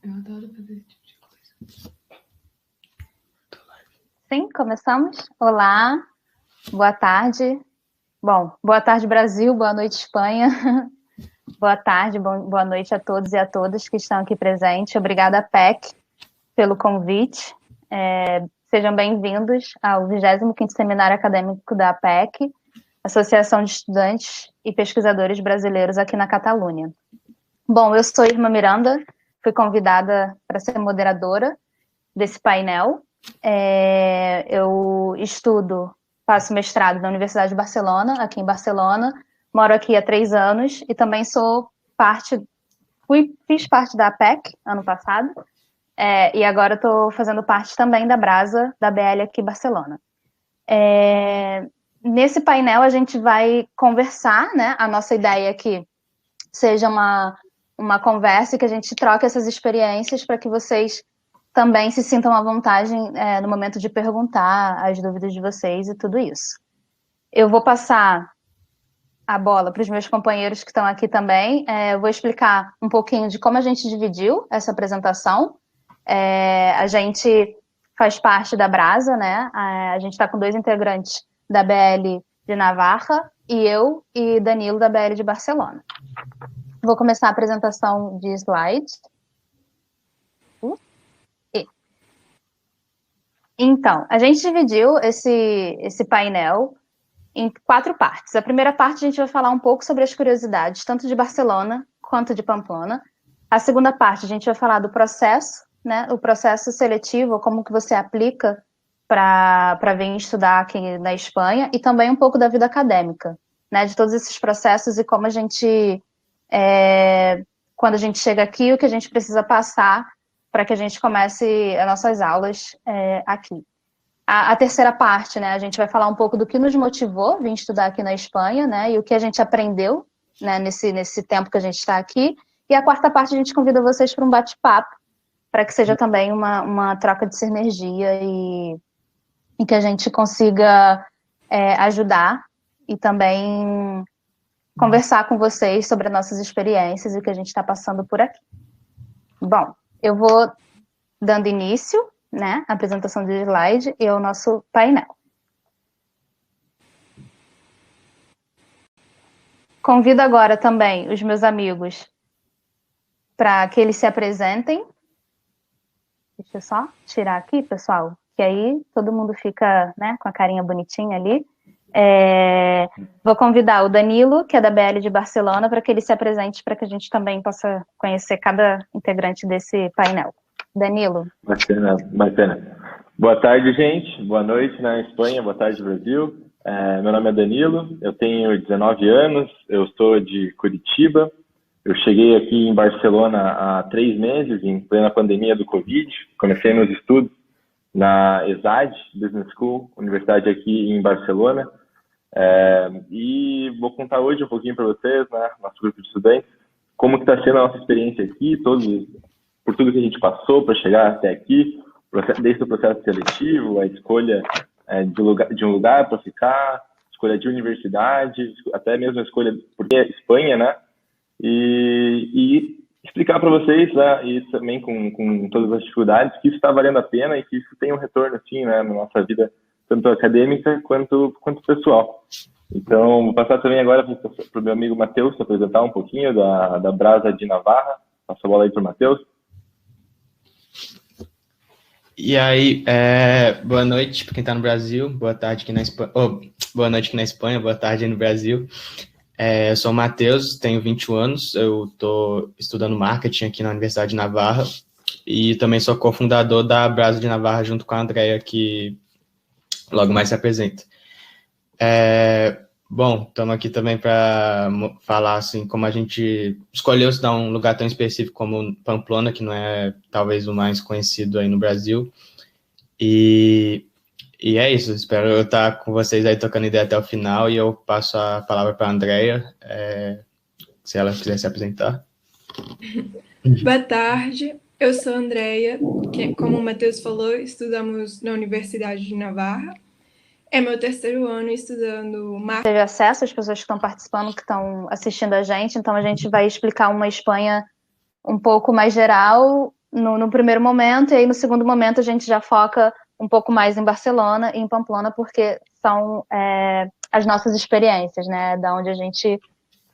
Eu adoro fazer esse tipo de coisa. Sim, começamos? Olá, boa tarde. Bom, boa tarde Brasil, boa noite Espanha. Boa tarde, boa noite a todos e a todas que estão aqui presentes. Obrigada, PEC, pelo convite. Sejam bem-vindos ao 25º Seminário Acadêmico da PEC, Associação de Estudantes e Pesquisadores Brasileiros aqui na Catalunha. Bom, eu sou Irma Miranda, fui convidada para ser moderadora desse painel. Eu faço mestrado na Universidade de Barcelona, aqui em Barcelona, moro aqui há 3 anos e também fiz parte da APEC ano passado, e agora estou fazendo parte também da Brasa, da BL aqui em Barcelona. Nesse painel a gente vai conversar, né? A nossa ideia é que seja uma conversa e que a gente troque essas experiências para que vocês também se sintam à vontade no momento de perguntar as dúvidas de vocês e tudo isso. Eu vou passar a bola para os meus companheiros que estão aqui também. Eu vou explicar um pouquinho de como a gente dividiu essa apresentação. A gente faz parte da Brasa, né? A gente está com 2 integrantes da BL de Navarra, e eu e Danilo da BL de Barcelona. Vou começar a apresentação de slides. Então, a gente dividiu esse painel em 4 partes. A primeira parte a gente vai falar um pouco sobre as curiosidades, tanto de Barcelona quanto de Pamplona. A segunda parte a gente vai falar do processo, né? O processo seletivo, como que você aplica para vir estudar aqui na Espanha, e também um pouco da vida acadêmica, né? De todos esses processos e como a gente, quando a gente chega aqui, o que a gente precisa passar para que a gente comece as nossas aulas aqui. A terceira parte, né, a gente vai falar um pouco do que nos motivou a vir estudar aqui na Espanha, né, e o que a gente aprendeu, né, nesse tempo que a gente está aqui. E a quarta parte a gente convida vocês para um bate-papo, para que seja também uma troca de sinergia e que a gente consiga ajudar e também conversar com vocês sobre as nossas experiências e o que a gente está passando por aqui. Bom, eu vou dando início, né, à apresentação de slide e ao nosso painel. Convido agora também os meus amigos para que eles se apresentem. Deixa eu só tirar aqui, pessoal, que aí todo mundo fica, né, com a carinha bonitinha ali. Vou convidar o Danilo, que é da BL de Barcelona, para que ele se apresente, para que a gente também possa conhecer cada integrante desse painel. Danilo. Bacana. Boa tarde, gente. Boa noite na Espanha, boa tarde, Brasil. Meu nome é Danilo, eu tenho 19 anos, eu sou de Curitiba. Eu cheguei aqui em Barcelona há 3 meses, em plena pandemia do Covid. Comecei meus estudos na ESAD, Business School, universidade aqui em Barcelona. E vou contar hoje um pouquinho para vocês, né, nosso grupo de estudantes, como que está sendo a nossa experiência aqui, por tudo que a gente passou para chegar até aqui, desde o processo seletivo, a escolha de um lugar para ficar, escolha de universidade, até mesmo a escolha por Espanha, né? E explicar para vocês, né, e também com todas as dificuldades, que isso está valendo a pena e que isso tem um retorno, assim, né, na nossa vida, tanto acadêmica quanto pessoal. Então, vou passar também agora para o meu amigo Matheus se apresentar um pouquinho da Brasa de Navarra. Passa a bola aí para o Matheus. E aí, boa noite para quem está no Brasil, boa tarde aqui na Espanha, boa noite aqui na Espanha, boa tarde aí no Brasil. Eu sou o Matheus, tenho 21 anos, eu estou estudando marketing aqui na Universidade de Navarra e também sou cofundador da Brasa de Navarra junto com a Andrea, que logo mais se apresenta. Bom, estamos aqui também para falar assim, como a gente escolheu estudar um lugar tão específico como Pamplona, que não é talvez o mais conhecido aí no Brasil. E é isso, espero eu estar com vocês aí tocando ideia até o final e eu passo a palavra para a Andrea, se ela quiser se apresentar. Boa tarde, eu sou a Andrea, que, como o Matheus falou, estudamos na Universidade de Navarra. É meu 3º ano estudando marketing. Teve acesso às pessoas que estão participando, que estão assistindo a gente, então a gente vai explicar uma Espanha um pouco mais geral, no primeiro momento, e aí no segundo momento a gente já foca um pouco mais em Barcelona e em Pamplona, porque são as nossas experiências, né, da onde a gente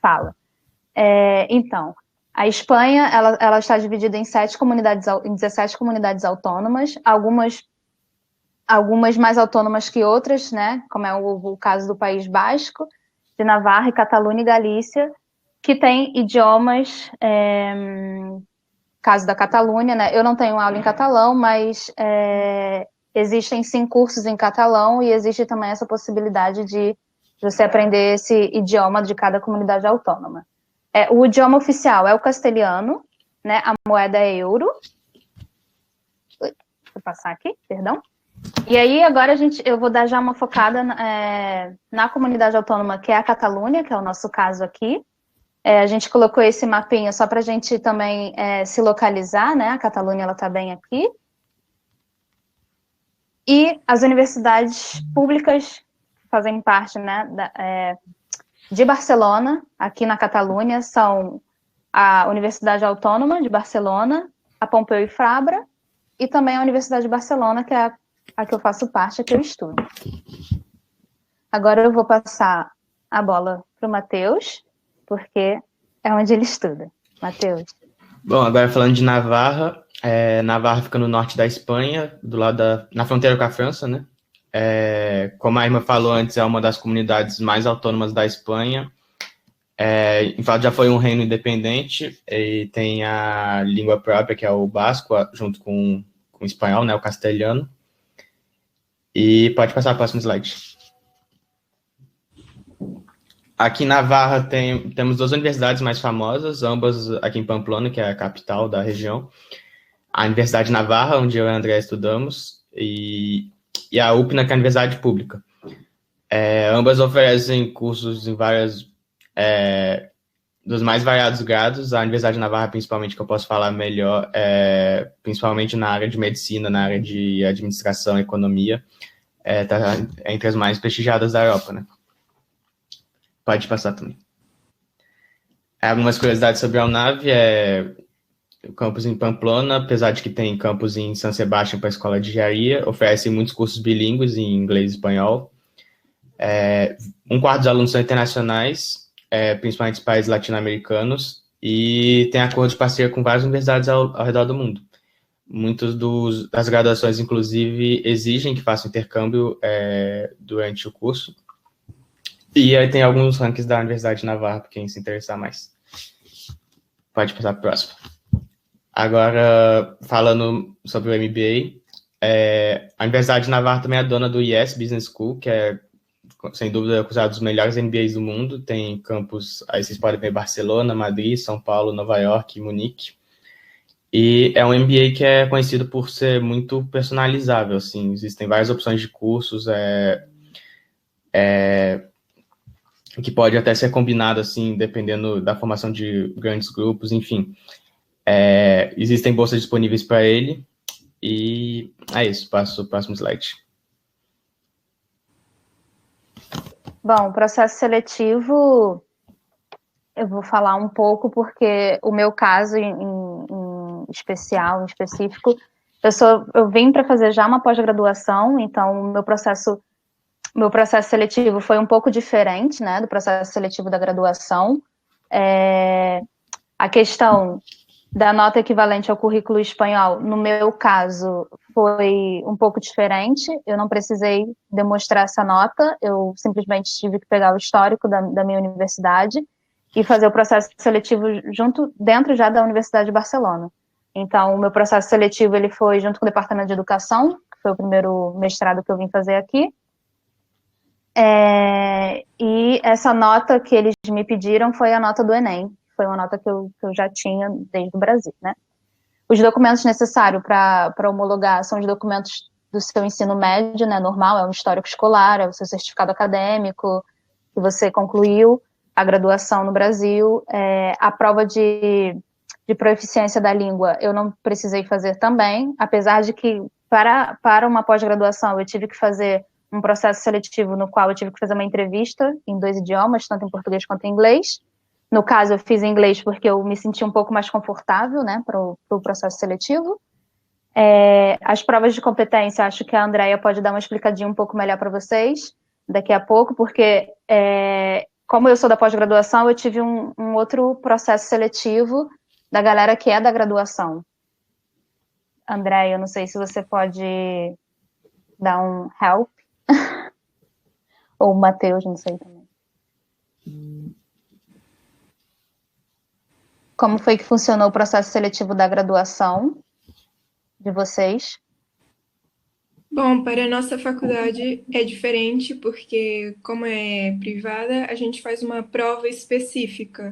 fala. Então, a Espanha, ela está dividida em 17 comunidades autônomas, algumas mais autônomas que outras, né, como é o caso do País Basco, de Navarra, e Catalunha e Galícia, que tem idiomas, caso da Catalunha, né, eu não tenho aula em catalão, mas existem sim cursos em catalão, e existe também essa possibilidade de você aprender esse idioma de cada comunidade autônoma. O idioma oficial é o castelhano, né, a moeda é euro. Deixa eu passar aqui, perdão. E aí, agora eu vou dar já uma focada na comunidade autônoma, que é a Catalunha, que é o nosso caso aqui. A gente colocou esse mapinha só para a gente também se localizar, né? A Catalunha, ela está bem aqui. E as universidades públicas que fazem parte, né, de Barcelona, aqui na Catalunha, são a Universidade Autônoma de Barcelona, a Pompeu Fabra, e também a Universidade de Barcelona, que é a que eu faço parte, a que eu estudo. Agora eu vou passar a bola para o Matheus, porque é onde ele estuda. Matheus. Bom, agora falando de Navarra, Navarra fica no norte da Espanha, na fronteira com a França, né? Como a Irma falou antes, é uma das comunidades mais autônomas da Espanha. Em fato, já foi um reino independente e tem a língua própria, que é o basco, junto com o espanhol, né, o castelhano. E pode passar para o próximo slide. Aqui em Navarra temos 2 universidades mais famosas, ambas aqui em Pamplona, que é a capital da região. A Universidade de Navarra, onde eu e a André estudamos, e a UPNA, que é a universidade pública. Ambas oferecem cursos em dos mais variados grados. A Universidade de Navarra, principalmente, que eu posso falar melhor, principalmente na área de medicina, na área de administração e economia, tá entre as mais prestigiadas da Europa, né? Pode passar também. Algumas curiosidades sobre a UNAV, o campus em Pamplona, apesar de que tem campus em São Sebastião para a escola de engenharia, oferece muitos cursos bilíngues em inglês e espanhol. 1/4 dos alunos são internacionais, principalmente os países latino-americanos, e tem acordo de parceria com várias universidades ao redor do mundo. Muitas das graduações, inclusive, exigem que façam intercâmbio durante o curso. E aí tem alguns rankings da Universidade de Navarra, para quem se interessar mais. Pode passar para o próximo. Agora, falando sobre o MBA, a Universidade de Navarra também é dona do IES Business School, que é, sem dúvida, considerado um dos melhores MBAs do mundo. Tem campus, aí vocês podem ver, Barcelona, Madrid, São Paulo, Nova York e Munique. E é um MBA que é conhecido por ser muito personalizável, assim. Existem várias opções de cursos, que pode até ser combinado, assim, dependendo da formação de grandes grupos, enfim. Existem bolsas disponíveis para ele, e é isso, passo o próximo slide. Bom, o processo seletivo, eu vou falar um pouco, porque o meu caso em específico, eu vim para fazer já uma pós-graduação, então o meu processo seletivo foi um pouco diferente, né, do processo seletivo da graduação. A questão da nota equivalente ao currículo espanhol, no meu caso, foi um pouco diferente. Eu não precisei demonstrar essa nota, eu simplesmente tive que pegar o histórico da minha universidade e fazer o processo seletivo dentro já da Universidade de Barcelona. Então, o meu processo seletivo ele foi junto com o Departamento de Educação, que foi o primeiro mestrado que eu vim fazer aqui. E essa nota que eles me pediram foi a nota do Enem, foi uma nota que eu já tinha desde o Brasil, né? Os documentos necessários para homologar são os documentos do seu ensino médio, né, normal, é um histórico escolar, é o seu certificado acadêmico, que você concluiu a graduação no Brasil. A prova de proficiência da língua eu não precisei fazer também, apesar de que para uma pós-graduação eu tive que fazer um processo seletivo no qual eu tive que fazer uma entrevista em 2 idiomas, tanto em português quanto em inglês. No caso, eu fiz em inglês porque eu me senti um pouco mais confortável, né, para o processo seletivo. As provas de competência, acho que a Andrea pode dar uma explicadinha um pouco melhor para vocês daqui a pouco, porque como eu sou da pós-graduação, eu tive um outro processo seletivo da galera que é da graduação. Andrea, eu não sei se você pode dar um help. Ou o Matheus, não sei também. Como foi que funcionou o processo seletivo da graduação de vocês? Bom, para a nossa faculdade é diferente, porque como é privada, a gente faz uma prova específica.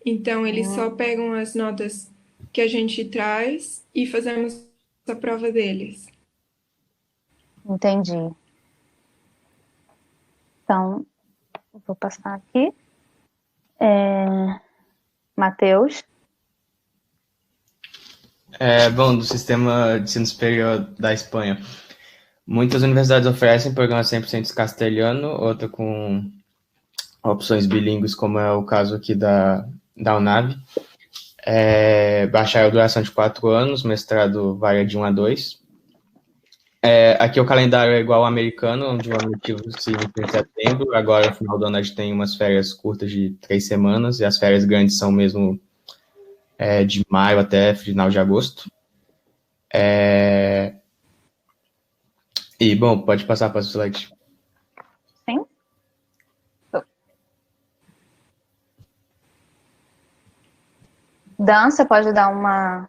Então, eles só pegam as notas que a gente traz e fazemos a prova deles. Entendi. Então, eu vou passar aqui. Matheus. Bom, do sistema de ensino superior da Espanha. Muitas universidades oferecem programa 100% castelhano, outra com opções bilíngues, como é o caso aqui da UNAV. Bacharel duração de 4 anos, mestrado varia de 1 a 2. Aqui o calendário é igual ao americano, onde o ano letivo se inicia em setembro. Agora, no final do ano, a gente tem umas férias curtas de 3 semanas, e as férias grandes são mesmo de maio até final de agosto. E, bom, pode passar para o slide. Sim. Dan, você pode dar uma...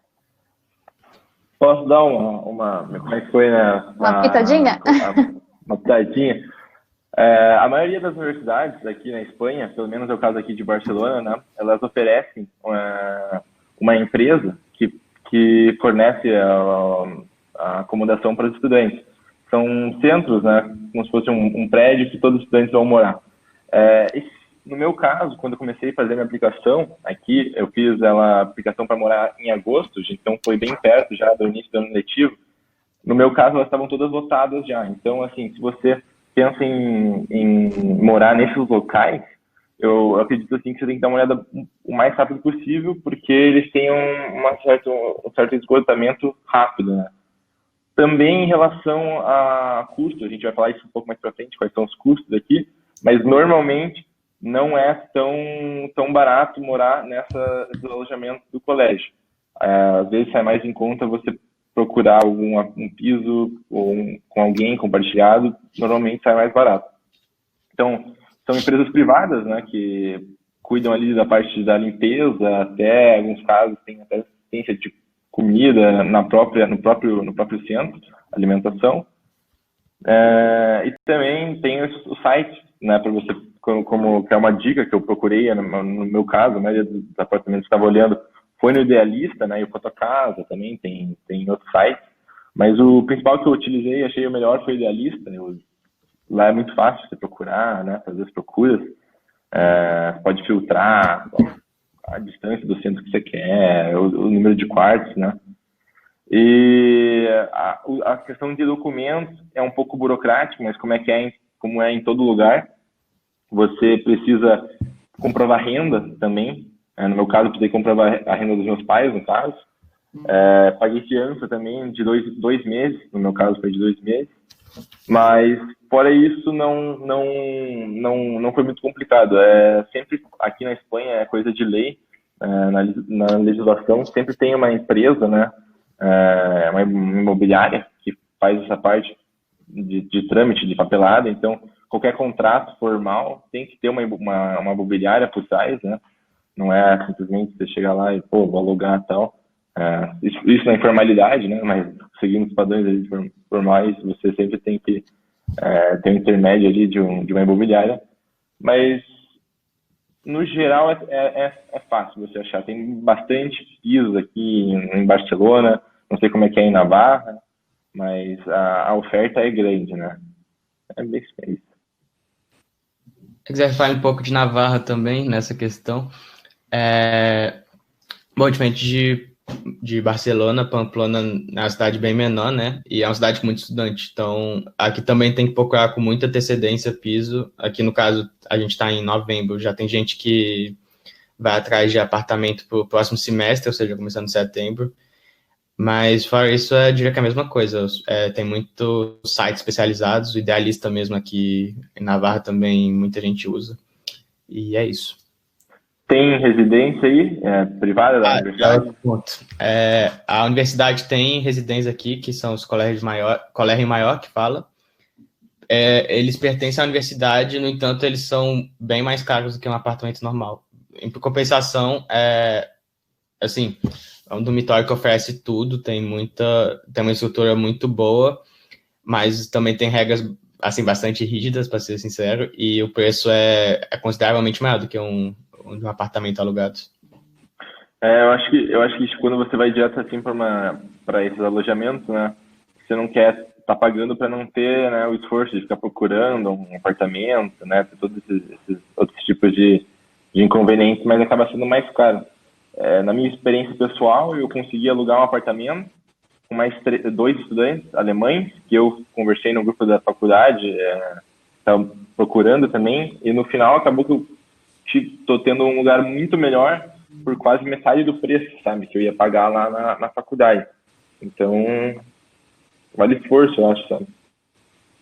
Posso dar uma como é que foi, né? Uma pitadinha? Uma pitadinha. A maioria das universidades aqui na Espanha, pelo menos é o caso aqui de Barcelona, né? Elas oferecem uma empresa que fornece a acomodação para os estudantes. São centros, né? Como se fosse um prédio que todos os estudantes vão morar. No meu caso, quando eu comecei a fazer minha aplicação aqui, eu fiz a aplicação para morar em agosto, então foi bem perto já do início do ano letivo. No meu caso, elas estavam todas lotadas já. Então, assim, se você pensa em morar nesses locais, eu acredito assim, que você tem que dar uma olhada o mais rápido possível, porque eles têm um certo esgotamento rápido, né? Também em relação a custo, a gente vai falar isso um pouco mais para frente, quais são os custos aqui, mas normalmente não é tão barato morar nesse alojamento do colégio. Às vezes sai mais em conta você procurar um piso ou com alguém compartilhado, normalmente sai mais barato. Então, são empresas privadas, né, que cuidam ali da parte da limpeza, até em alguns casos tem até assistência de comida no próprio centro, alimentação. E também tem o site, né, para você, como que é uma dica que eu procurei no meu caso, a maioria dos apartamentos que estava olhando foi no Idealista, né, e o Fotocasa também tem outros sites, mas o principal que eu utilizei, achei o melhor, foi o Idealista. Lá é muito fácil você procurar, né, fazer as procuras, pode filtrar a distância do centro que você quer, o número de quartos, né. E a questão de documentos é um pouco burocrático, mas como é em todo lugar, você precisa comprovar renda também. No meu caso, eu precisei comprovar a renda dos meus pais, no caso. Paguei fiança também de 2 meses, no meu caso foi de 2 meses. Mas, fora isso, não foi muito complicado. Sempre aqui na Espanha é coisa de lei, na legislação, sempre tem uma empresa, né, uma imobiliária que faz essa parte de trâmite, de papelada. Então, qualquer contrato formal tem que ter uma imobiliária por trás, né? Não é simplesmente você chegar lá e, vou alugar e tal. Isso é informalidade, né? Mas seguindo os padrões ali formais, você sempre tem que ter um intermédio ali de uma imobiliária. Mas, no geral, é fácil você achar. Tem bastante pisos aqui em Barcelona, não sei como é que é em Navarra, mas a oferta é grande, né? É bem isso. Se quiser falar um pouco de Navarra também, nessa questão. Bom, diferente de Barcelona, Pamplona é uma cidade bem menor, né? E é uma cidade com muito estudante. Então, aqui também tem que procurar com muita antecedência piso. Aqui, no caso, a gente está em novembro. Já tem gente que vai atrás de apartamento para o próximo semestre, ou seja, começando em setembro. Mas, fora isso, eu diria que é a mesma coisa. Tem muitos sites especializados, o Idealista mesmo aqui em Navarra também muita gente usa. E é isso. Tem residência aí, privada da É universidade? outro ponto. A universidade tem residências aqui, que são os colégios maior, colégio maior que fala. Eles pertencem à universidade, no entanto, eles são bem mais caros do que um apartamento normal. Em compensação, assim, é um dormitório que oferece tudo, tem uma estrutura muito boa, mas também tem regras assim bastante rígidas, para ser sincero, e o preço é consideravelmente maior do que um apartamento alugado. Eu acho que quando você vai direto assim para esses alojamentos, né, você não quer estar pagando para não ter, né, o esforço de ficar procurando um apartamento, né, ter todos esses outros tipos de inconvenientes, mas acaba sendo mais caro. Na minha experiência pessoal, eu consegui alugar um apartamento com mais 2 estudantes alemães, que eu conversei no grupo da faculdade, estavam procurando também, e no final acabou que eu estou tendo um lugar muito melhor por quase metade do preço, sabe, que eu ia pagar lá na faculdade. Então, vale esforço, eu acho, sabe.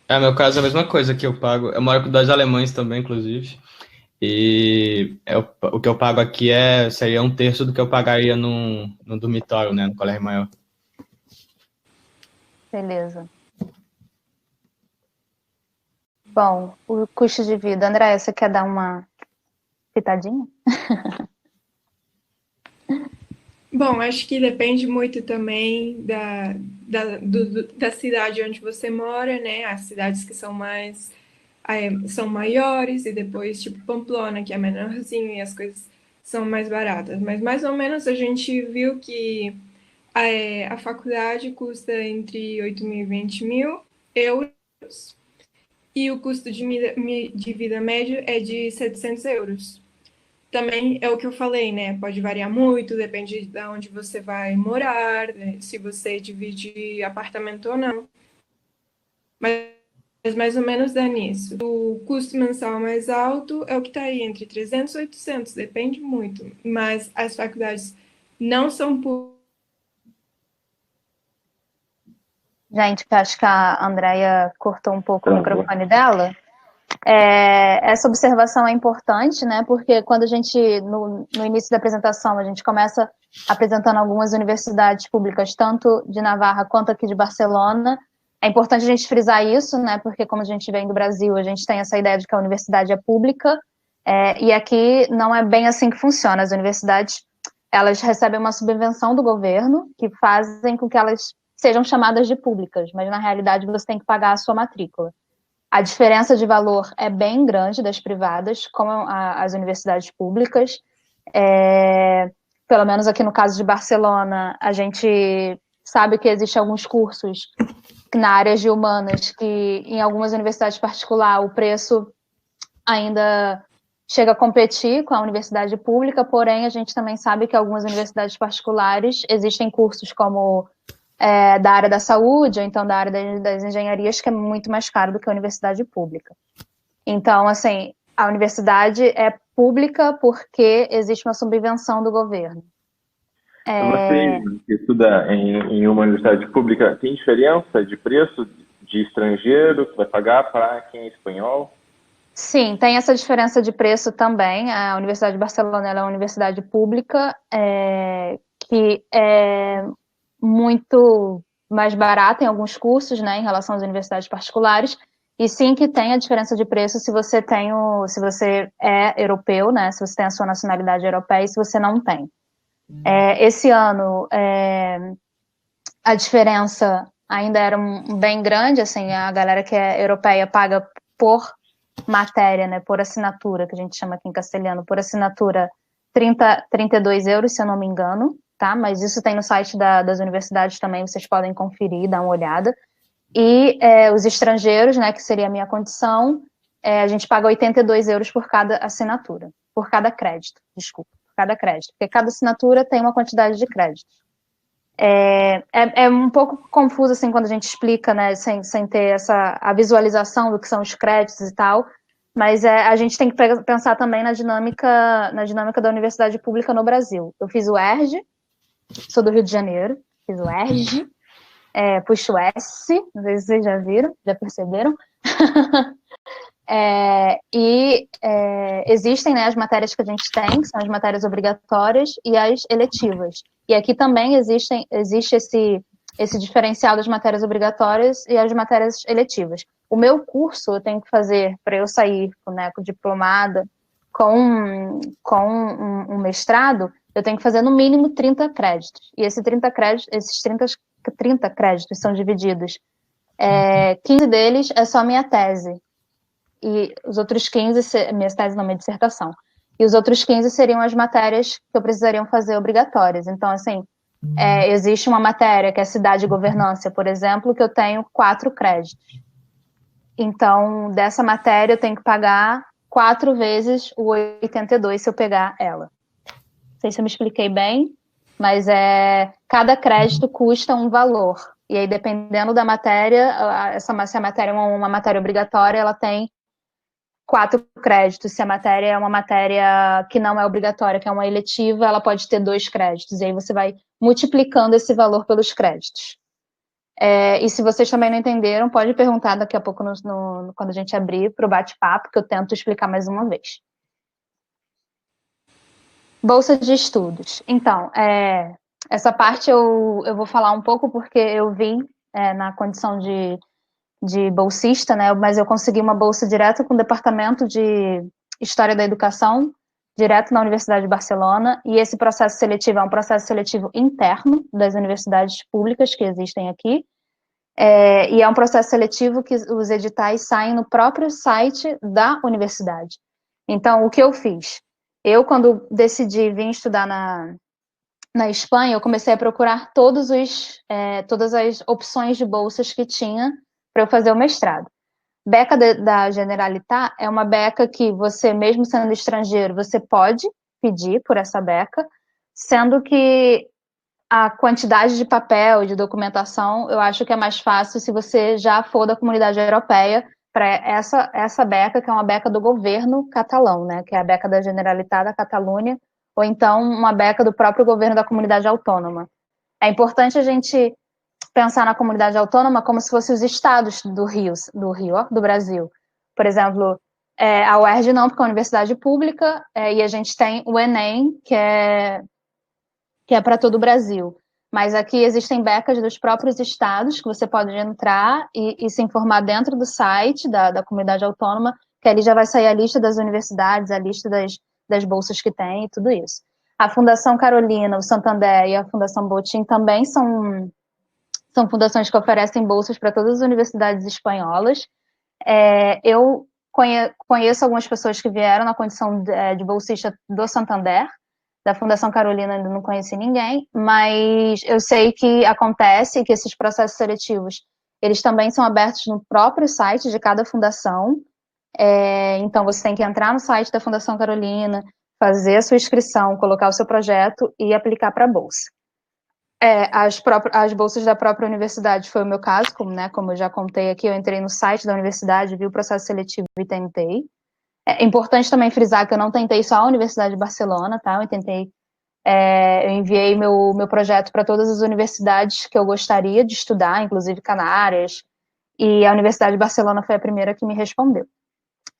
Meu caso é a mesma coisa que eu pago. Eu moro com 2 alemães também, inclusive. E o que eu pago aqui seria 1/3 do que eu pagaria no dormitório, né, no colégio maior. Beleza. Bom, o custo de vida. André, você quer dar uma pitadinha? Bom, acho que depende muito também da cidade onde você mora, né? As cidades que são maiores, e depois, tipo, Pamplona, que é menorzinho e as coisas são mais baratas. Mas mais ou menos a gente viu que a faculdade custa entre 8.000 e 20.000 euros, e o custo de vida médio é de 700 euros. Também é o que eu falei, né? Pode variar muito, depende de onde você vai morar, né? Se você divide apartamento ou não. Mas mais ou menos dá nisso. O custo mensal mais alto é o que está aí, entre 300 e 800, depende muito. Mas as faculdades não são públicas. Gente, acho que a Andrea cortou um pouco o microfone dela. Essa observação é importante, né? Porque quando a gente, no início da apresentação, a gente começa apresentando algumas universidades públicas, tanto de Navarra quanto aqui de Barcelona. É importante a gente frisar isso, né? Porque como a gente vem do Brasil, a gente tem essa ideia de que a universidade é pública, e aqui não é bem assim que funciona. As universidades, elas recebem uma subvenção do governo, que fazem com que elas sejam chamadas de públicas, mas na realidade você tem que pagar a sua matrícula. A diferença de valor é bem grande das privadas, como as universidades públicas. Pelo menos aqui no caso de Barcelona, a gente sabe que existem alguns cursos na área de humanas que em algumas universidades particulares o preço ainda chega a competir com a universidade pública, porém a gente também sabe que algumas universidades particulares existem cursos como da área da saúde, ou então da área das engenharias, que é muito mais caro do que a universidade pública. Então, assim, a universidade é pública porque existe uma subvenção do governo. Você que estuda em uma universidade pública, tem diferença de preço de estrangeiro que vai pagar para quem é espanhol? Sim, tem essa diferença de preço também. A Universidade de Barcelona é uma universidade pública que é muito mais barata em alguns cursos, né, em relação às universidades particulares, e sim que tem a diferença de preço se você é europeu, né, se você tem a sua nacionalidade europeia, e se você não tem. Esse ano a diferença ainda era bem grande, assim, a galera que é europeia paga por matéria, né, por assinatura, que a gente chama aqui em castelhano, por assinatura 32 euros, se eu não me engano, tá? Mas isso tem no site das universidades também, vocês podem conferir, dar uma olhada. E os estrangeiros, né, que seria a minha condição, a gente paga 82 euros por cada assinatura, por cada crédito, desculpa, por cada crédito, porque cada assinatura tem uma quantidade de créditos. É um pouco confuso, assim, quando a gente explica, né, sem ter a visualização do que são os créditos e tal, Mas a gente tem que pensar também na dinâmica da universidade pública no Brasil. Eu fiz o ERJ, sou do Rio de Janeiro, fiz o ERJ, puxo S, não sei se vocês já viram, já perceberam. Existem, né, as matérias que a gente tem, que são as matérias obrigatórias, e as eletivas. E aqui também existe esse diferencial das matérias obrigatórias e as matérias eletivas. O meu curso eu tenho que fazer, para eu sair, né, com diplomada, com um mestrado, eu tenho que fazer no mínimo 30 créditos. E esses 30 créditos são divididos. 15 deles é só minha tese. E os outros 15, minha tese não, minha dissertação. E os outros 15 seriam as matérias que eu precisaria fazer obrigatórias. Então, assim, existe uma matéria que é cidade e governança, por exemplo, que eu tenho 4 créditos. Então, dessa matéria eu tenho que pagar 4 vezes o 82 se eu pegar ela. Não sei se eu me expliquei bem, mas cada crédito custa um valor. E aí, dependendo da matéria, se a matéria é uma matéria obrigatória, ela tem 4 créditos. Se a matéria é uma matéria que não é obrigatória, que é uma eletiva, ela pode ter 2 créditos. E aí você vai multiplicando esse valor pelos créditos. E se vocês também não entenderam, pode perguntar daqui a pouco quando a gente abrir para o bate-papo, que eu tento explicar mais uma vez. Bolsa de estudos. Então, essa parte eu vou falar um pouco porque eu vim na condição de bolsista, né? Mas eu consegui uma bolsa direto com o Departamento de História da Educação, direto na Universidade de Barcelona, e esse processo seletivo é um processo seletivo interno das universidades públicas que existem aqui, e é um processo seletivo que os editais saem no próprio site da universidade. Então, o que eu fiz? Eu, quando decidi vir estudar na Espanha, eu comecei a procurar todas as opções de bolsas que tinha para eu fazer o mestrado. Beca da Generalitat é uma beca que você, mesmo sendo estrangeiro, você pode pedir por essa beca, sendo que a quantidade de papel, de documentação, eu acho que é mais fácil se você já for da Comunidade Europeia para essa beca, que é uma beca do governo catalão, né, que é a beca da Generalitat da Catalunha, ou então uma beca do próprio governo da comunidade autônoma. É importante a gente pensar na comunidade autônoma como se fossem os estados do Brasil. Por exemplo, a UERJ não, porque é uma universidade pública, e a gente tem o Enem, que é para todo o Brasil. Mas aqui existem becas dos próprios estados, que você pode entrar e se informar dentro do site da comunidade autônoma, que ali já vai sair a lista das universidades, a lista das bolsas que tem e tudo isso. A Fundação Carolina, o Santander e a Fundação Botim também são fundações que oferecem bolsas para todas as universidades espanholas. Eu conheço algumas pessoas que vieram na condição de bolsista do Santander. Da Fundação Carolina ainda não conheci ninguém, mas eu sei que acontece que esses processos seletivos, eles também são abertos no próprio site de cada fundação. Então você tem que entrar no site da Fundação Carolina, fazer a sua inscrição, colocar o seu projeto e aplicar para a bolsa. As bolsas da própria universidade foi o meu caso, como eu já contei aqui, eu entrei no site da universidade, vi o processo seletivo e tentei. É importante também frisar que eu não tentei só a Universidade de Barcelona, tá? Eu enviei meu projeto para todas as universidades que eu gostaria de estudar, inclusive Canárias, e a Universidade de Barcelona foi a primeira que me respondeu.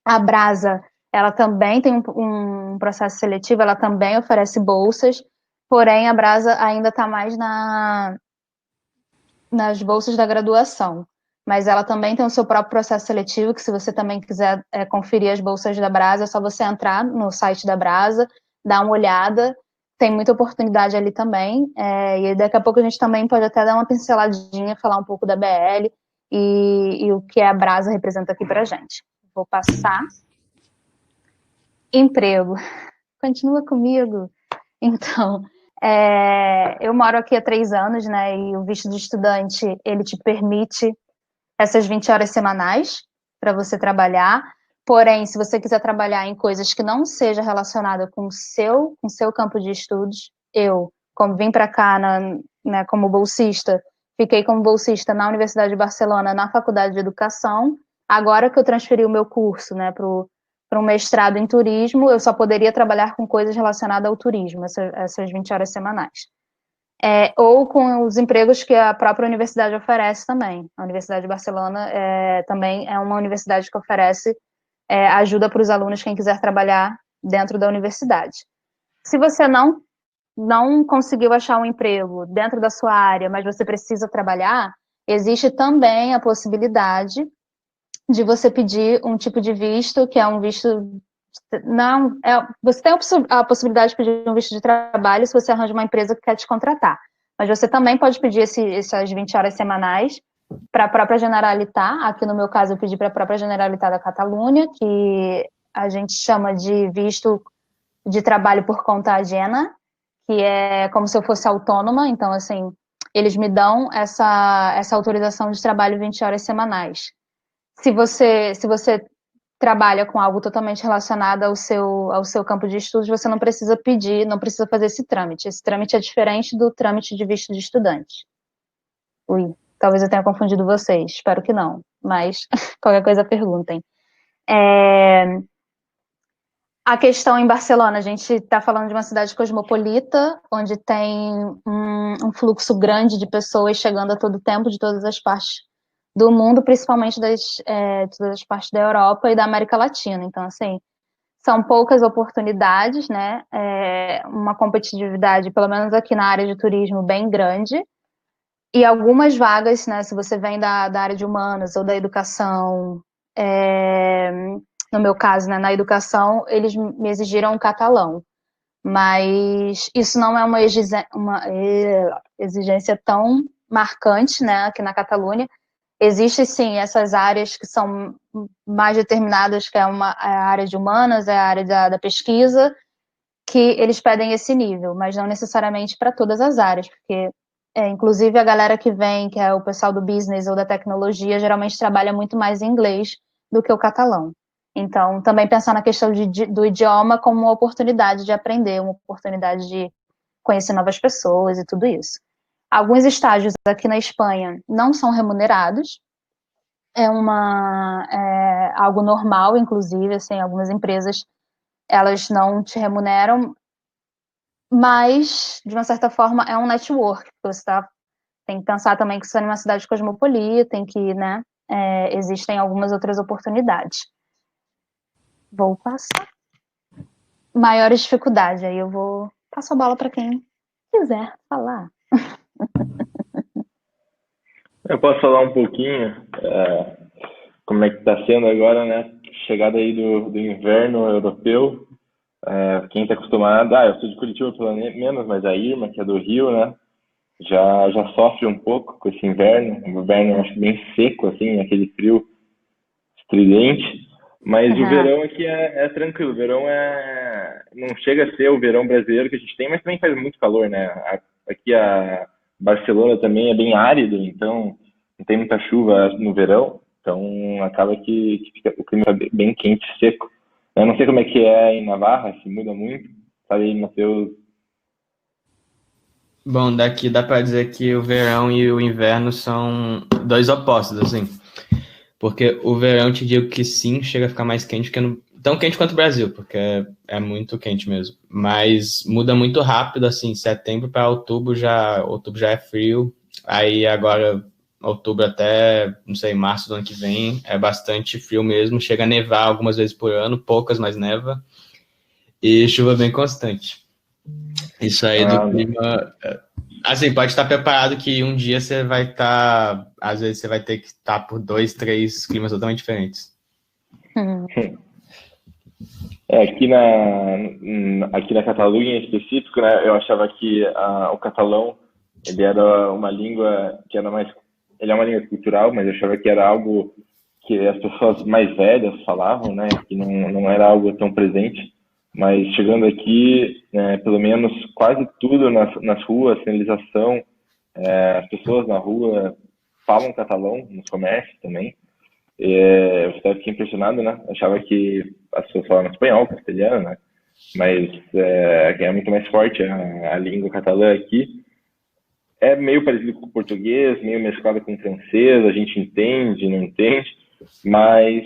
A Brasa, ela também tem um processo seletivo, ela também oferece bolsas, porém a Brasa ainda está mais nas bolsas da graduação. Mas ela também tem o seu próprio processo seletivo, que se você também quiser conferir as bolsas da Brasa, é só você entrar no site da Brasa, dar uma olhada, tem muita oportunidade ali também, e daqui a pouco a gente também pode até dar uma pinceladinha, falar um pouco da BL e o que a Brasa representa aqui pra gente. Vou passar. Emprego. Continua comigo. Então, eu moro aqui há 3 anos, né, e o visto de estudante, ele te permite essas 20 horas semanais para você trabalhar, porém, se você quiser trabalhar em coisas que não seja relacionada com o seu campo de estudos, como vim para cá como bolsista, fiquei como bolsista na Universidade de Barcelona, na Faculdade de Educação, agora que eu transferi o meu curso, né, para para um mestrado em turismo, eu só poderia trabalhar com coisas relacionadas ao turismo, essas 20 horas semanais. Ou com os empregos que a própria universidade oferece também. A Universidade de Barcelona também é uma universidade que oferece ajuda para os alunos, quem quiser trabalhar dentro da universidade. Se você não conseguiu achar um emprego dentro da sua área, mas você precisa trabalhar, existe também a possibilidade de você pedir um tipo de visto, que é um visto... você tem a possibilidade de pedir um visto de trabalho se você arranja uma empresa que quer te contratar. Mas você também pode pedir essas 20 horas semanais para a própria Generalitat. Aqui no meu caso eu pedi para a própria Generalitat da Catalunha, que a gente chama de visto de trabalho por conta ajena, que é como se eu fosse autônoma. Então, assim, eles me dão essa autorização de trabalho 20 horas semanais. Se você trabalha com algo totalmente relacionado ao seu campo de estudos, você não precisa pedir, não precisa fazer esse trâmite. Esse trâmite é diferente do trâmite de visto de estudante. Ui, talvez eu tenha confundido vocês, espero que não, mas qualquer coisa perguntem. A questão em Barcelona, a gente está falando de uma cidade cosmopolita, onde tem um fluxo grande de pessoas chegando a todo tempo, de todas as partes do mundo, principalmente de todas as partes da Europa e da América Latina. Então, assim, são poucas oportunidades, né? Uma competitividade, pelo menos aqui na área de turismo, bem grande. E algumas vagas, né? Se você vem da área de humanas ou da educação, no meu caso, né, na educação, eles me exigiram um catalão. Mas isso não é uma exigência tão marcante, né, aqui na Catalunha. Existem, sim, essas áreas que são mais determinadas, que é a área de humanas, é a área da pesquisa, que eles pedem esse nível, mas não necessariamente para todas as áreas, porque, inclusive, a galera que vem, que é o pessoal do business ou da tecnologia, geralmente trabalha muito mais em inglês do que o catalão. Então, também pensar na questão do idioma como uma oportunidade de aprender, uma oportunidade de conhecer novas pessoas e tudo isso. Alguns estágios aqui na Espanha não são remunerados, é algo normal, inclusive, assim, algumas empresas, elas não te remuneram, mas, de uma certa forma, é um network, porque você tem que pensar também que você é uma cidade cosmopolita, em que, né, existem algumas outras oportunidades. Vou passar. Maiores dificuldades, aí eu vou passar a bola para quem quiser falar. Eu posso falar um pouquinho como é que está sendo agora, né? Chegada aí do inverno europeu. Quem está acostumado... eu sou de Curitiba, pelo menos, mas a Irma, que é do Rio, né? Já sofre um pouco com esse inverno. Um inverno, eu acho, bem seco, assim, aquele frio estridente. Mas o verão aqui é tranquilo. O verão não chega a ser o verão brasileiro que a gente tem, mas também faz muito calor, né? Aqui a Barcelona também é bem árido, então não tem muita chuva no verão. Então acaba que fica o clima bem quente e seco. Eu não sei como é que é em Navarra, se muda muito. Sabe aí, Matheus? Bom, daqui dá para dizer que o verão e o inverno são dois opostos, assim. Porque o verão, te digo que sim, chega a ficar mais quente, tão quente quanto o Brasil, porque é muito quente mesmo. Mas muda muito rápido, assim, setembro para outubro já é frio. Aí agora, outubro até, não sei, março do ano que vem, é bastante frio mesmo. Chega a nevar algumas vezes por ano, poucas, mas neva. E chuva bem constante. Isso aí do clima... Assim, pode estar preparado que um dia você vai estar... Às vezes você vai ter que estar por 2, 3 climas totalmente diferentes. Aqui na Catalunha em específico, né, eu achava que o catalão ele era uma língua que era mais... Ele é uma língua cultural, mas eu achava que era algo que as pessoas mais velhas falavam, né, que não era algo tão presente. Mas chegando aqui, pelo menos quase tudo nas ruas, sinalização, as pessoas na rua falam catalão, nos comércios também. Eu fiquei impressionado, né? Achava que as pessoas falavam espanhol, castelhano, né? Mas é muito mais forte a língua catalã aqui. É meio parecido com o português, meio mesclado com o francês, a gente entende, não entende, mas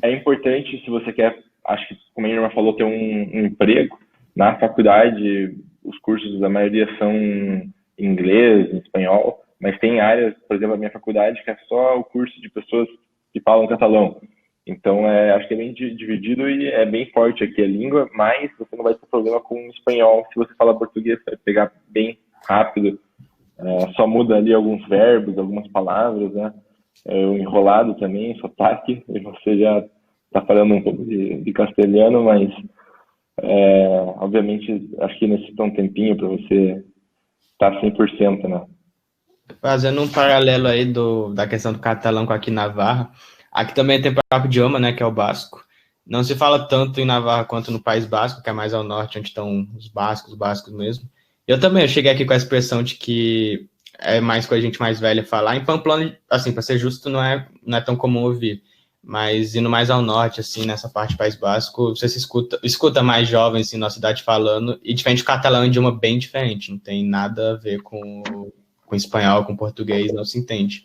é importante se você quer acho que, como a irmã falou, ter um emprego. Na faculdade, os cursos, a maioria são em inglês, em espanhol, mas tem áreas, por exemplo, a minha faculdade, que é só o curso de pessoas que falam catalão. Então, acho que é bem dividido e é bem forte aqui a língua, mas você não vai ter problema com o espanhol se você fala português, você vai pegar bem rápido. Só muda ali alguns verbos, algumas palavras, né? O enrolado também, sotaque, e você já está falando um pouco de castelhano, mas obviamente acho que necessita um tempinho para você estar 100%, né? Fazendo um paralelo aí da questão do catalão com aqui em Navarra, aqui também tem o próprio idioma, né, que é o basco. Não se fala tanto em Navarra quanto no País Basco, que é mais ao norte, onde estão os bascos mesmo. Eu cheguei aqui com a expressão de que é mais com a gente mais velha falar. Em Pamplona, assim, para ser justo, não é tão comum ouvir. Mas indo mais ao norte, assim, nessa parte do País Basco, você escuta mais jovens, assim, na cidade falando, e diferente do catalão, é um idioma bem diferente, não tem nada a ver com espanhol, com português, não se entende.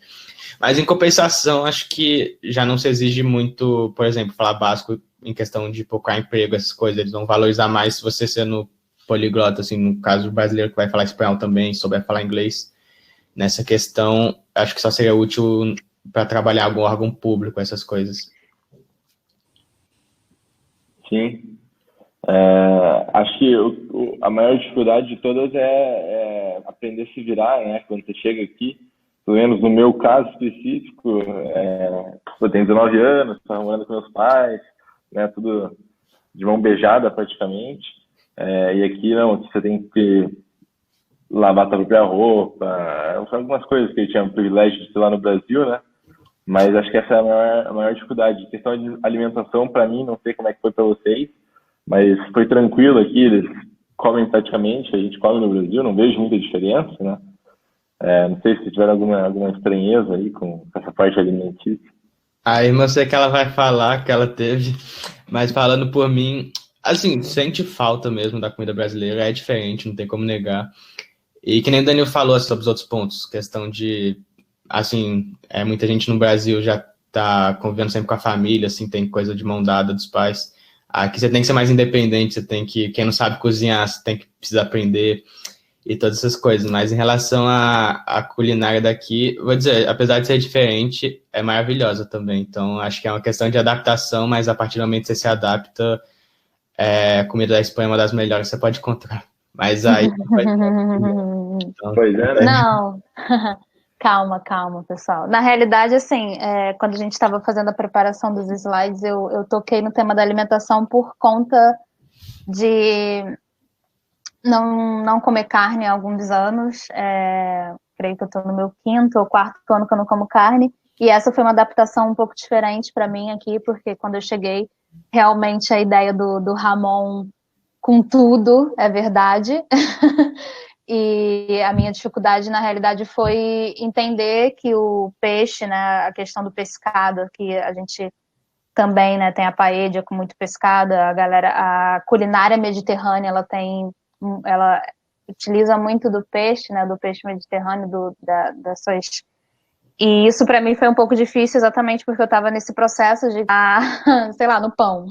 Mas, em compensação, acho que já não se exige muito, por exemplo, falar basco em questão de procurar emprego, essas coisas. Eles vão valorizar mais se você sendo poliglota, assim, no caso brasileiro que vai falar espanhol também, souber falar inglês. Nessa questão, acho que só seria útil para trabalhar algum órgão público, essas coisas. Sim. Acho que a maior dificuldade de todas é aprender a se virar, né? Quando você chega aqui, pelo menos no meu caso específico, eu tenho 19 anos, estou morando com meus pais, né? Tudo de mão beijada praticamente. E aqui não, você tem que lavar a própria roupa, algumas coisas que eu tinha o privilégio de ter lá no Brasil, né? Mas acho que essa é a maior dificuldade. A questão de alimentação, para mim, não sei como é que foi para vocês, mas foi tranquilo aqui, eles comem praticamente, a gente come no Brasil, não vejo muita diferença, né? Não sei se tiveram alguma estranheza aí com essa parte alimentícia. A irmã, sei que ela vai falar que ela teve, mas falando por mim, assim, sente falta mesmo da comida brasileira, é diferente, não tem como negar. E que nem o Danilo falou sobre os outros pontos, questão de, assim, muita gente no Brasil já tá convivendo sempre com a família, assim, tem coisa de mão dada dos pais. Aqui você tem que ser mais independente, quem não sabe cozinhar, você tem que precisar aprender e todas essas coisas. Mas em relação à culinária daqui, vou dizer, apesar de ser diferente, é maravilhosa também. Então, acho que é uma questão de adaptação, mas a partir do momento que você se adapta, a comida da Espanha é uma das melhores que você pode encontrar. Mas aí... Pois é, né? Não, calma, pessoal. Na realidade, assim, quando a gente estava fazendo a preparação dos slides, eu toquei no tema da alimentação por conta de não comer carne há alguns anos. Creio que eu estou no meu 5º ou 4º ano que eu não como carne. E essa foi uma adaptação um pouco diferente para mim aqui, porque quando eu cheguei, realmente a ideia do Ramon com tudo é verdade. E a minha dificuldade, na realidade, foi entender que o peixe, né, a questão do pescado, que a gente também, né, tem a paella com muito pescado, a culinária mediterrânea, ela utiliza muito do peixe, né, do peixe mediterrâneo, das suas... E isso para mim foi um pouco difícil, exatamente porque eu estava nesse processo de, sei lá, no pão.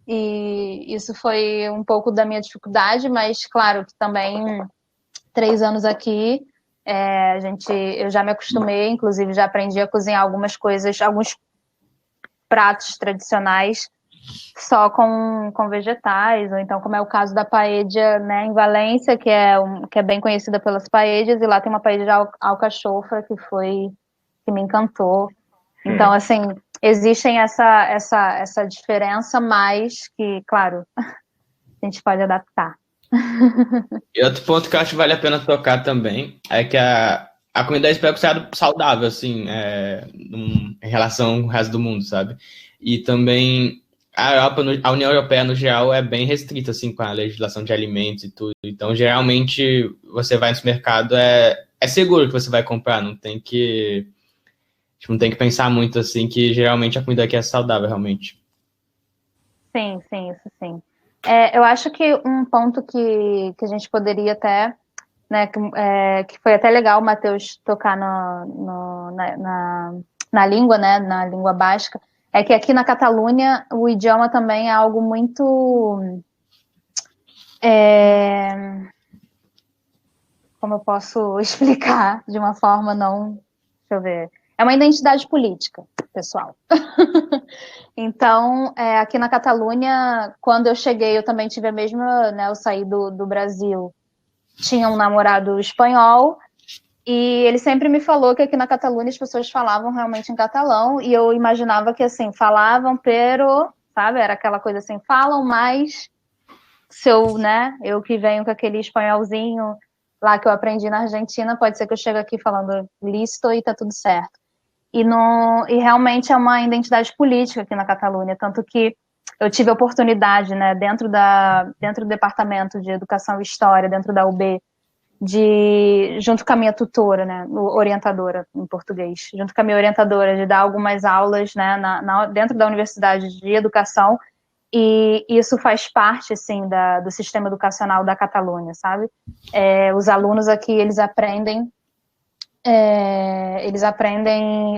E isso foi um pouco da minha dificuldade, mas claro que também 3 anos aqui, eu já me acostumei, inclusive já aprendi a cozinhar algumas coisas, alguns pratos tradicionais só com vegetais, ou então como é o caso da paella, né, em Valência, que é bem conhecida pelas paellas, e lá tem uma paella de alcachofra que me encantou. Então, assim, existem essa diferença, mas que, claro, a gente pode adaptar. E outro ponto que eu acho que vale a pena tocar também é que a comida é considerada saudável, assim, em relação ao resto do mundo, sabe? E também a União Europeia, no geral, é bem restrita, assim, com a legislação de alimentos e tudo. Então, geralmente, você vai no supermercado, é seguro que você vai comprar, não tem que pensar muito, assim, que geralmente a comida aqui é saudável, realmente. Sim, isso sim. Eu acho que um ponto que a gente poderia até, né, que foi até legal o Matheus tocar na língua, né, na língua basca, é que aqui na Catalunha o idioma também é algo muito... como eu posso explicar de uma forma não... Deixa eu ver. É uma identidade política, pessoal. Então, aqui na Catalunha, quando eu cheguei, eu também tive a mesma, né? Eu saí do Brasil, tinha um namorado espanhol, e ele sempre me falou que aqui na Catalunha as pessoas falavam realmente em catalão, e eu imaginava que, assim, falavam, pero, sabe? Era aquela coisa assim, falam, mas se eu, né? Eu que venho com aquele espanholzinho lá que eu aprendi na Argentina, pode ser que eu chegue aqui falando listo e tá tudo certo. E realmente é uma identidade política aqui na Catalunha, tanto que eu tive a oportunidade, né, dentro do Departamento de Educação e História, dentro da UB, junto com a minha tutora, né, orientadora em português, junto com a minha orientadora, de dar algumas aulas, né, dentro da Universidade de Educação, e isso faz parte, assim, do sistema educacional da Catalunha, sabe? Os alunos aqui, eles aprendem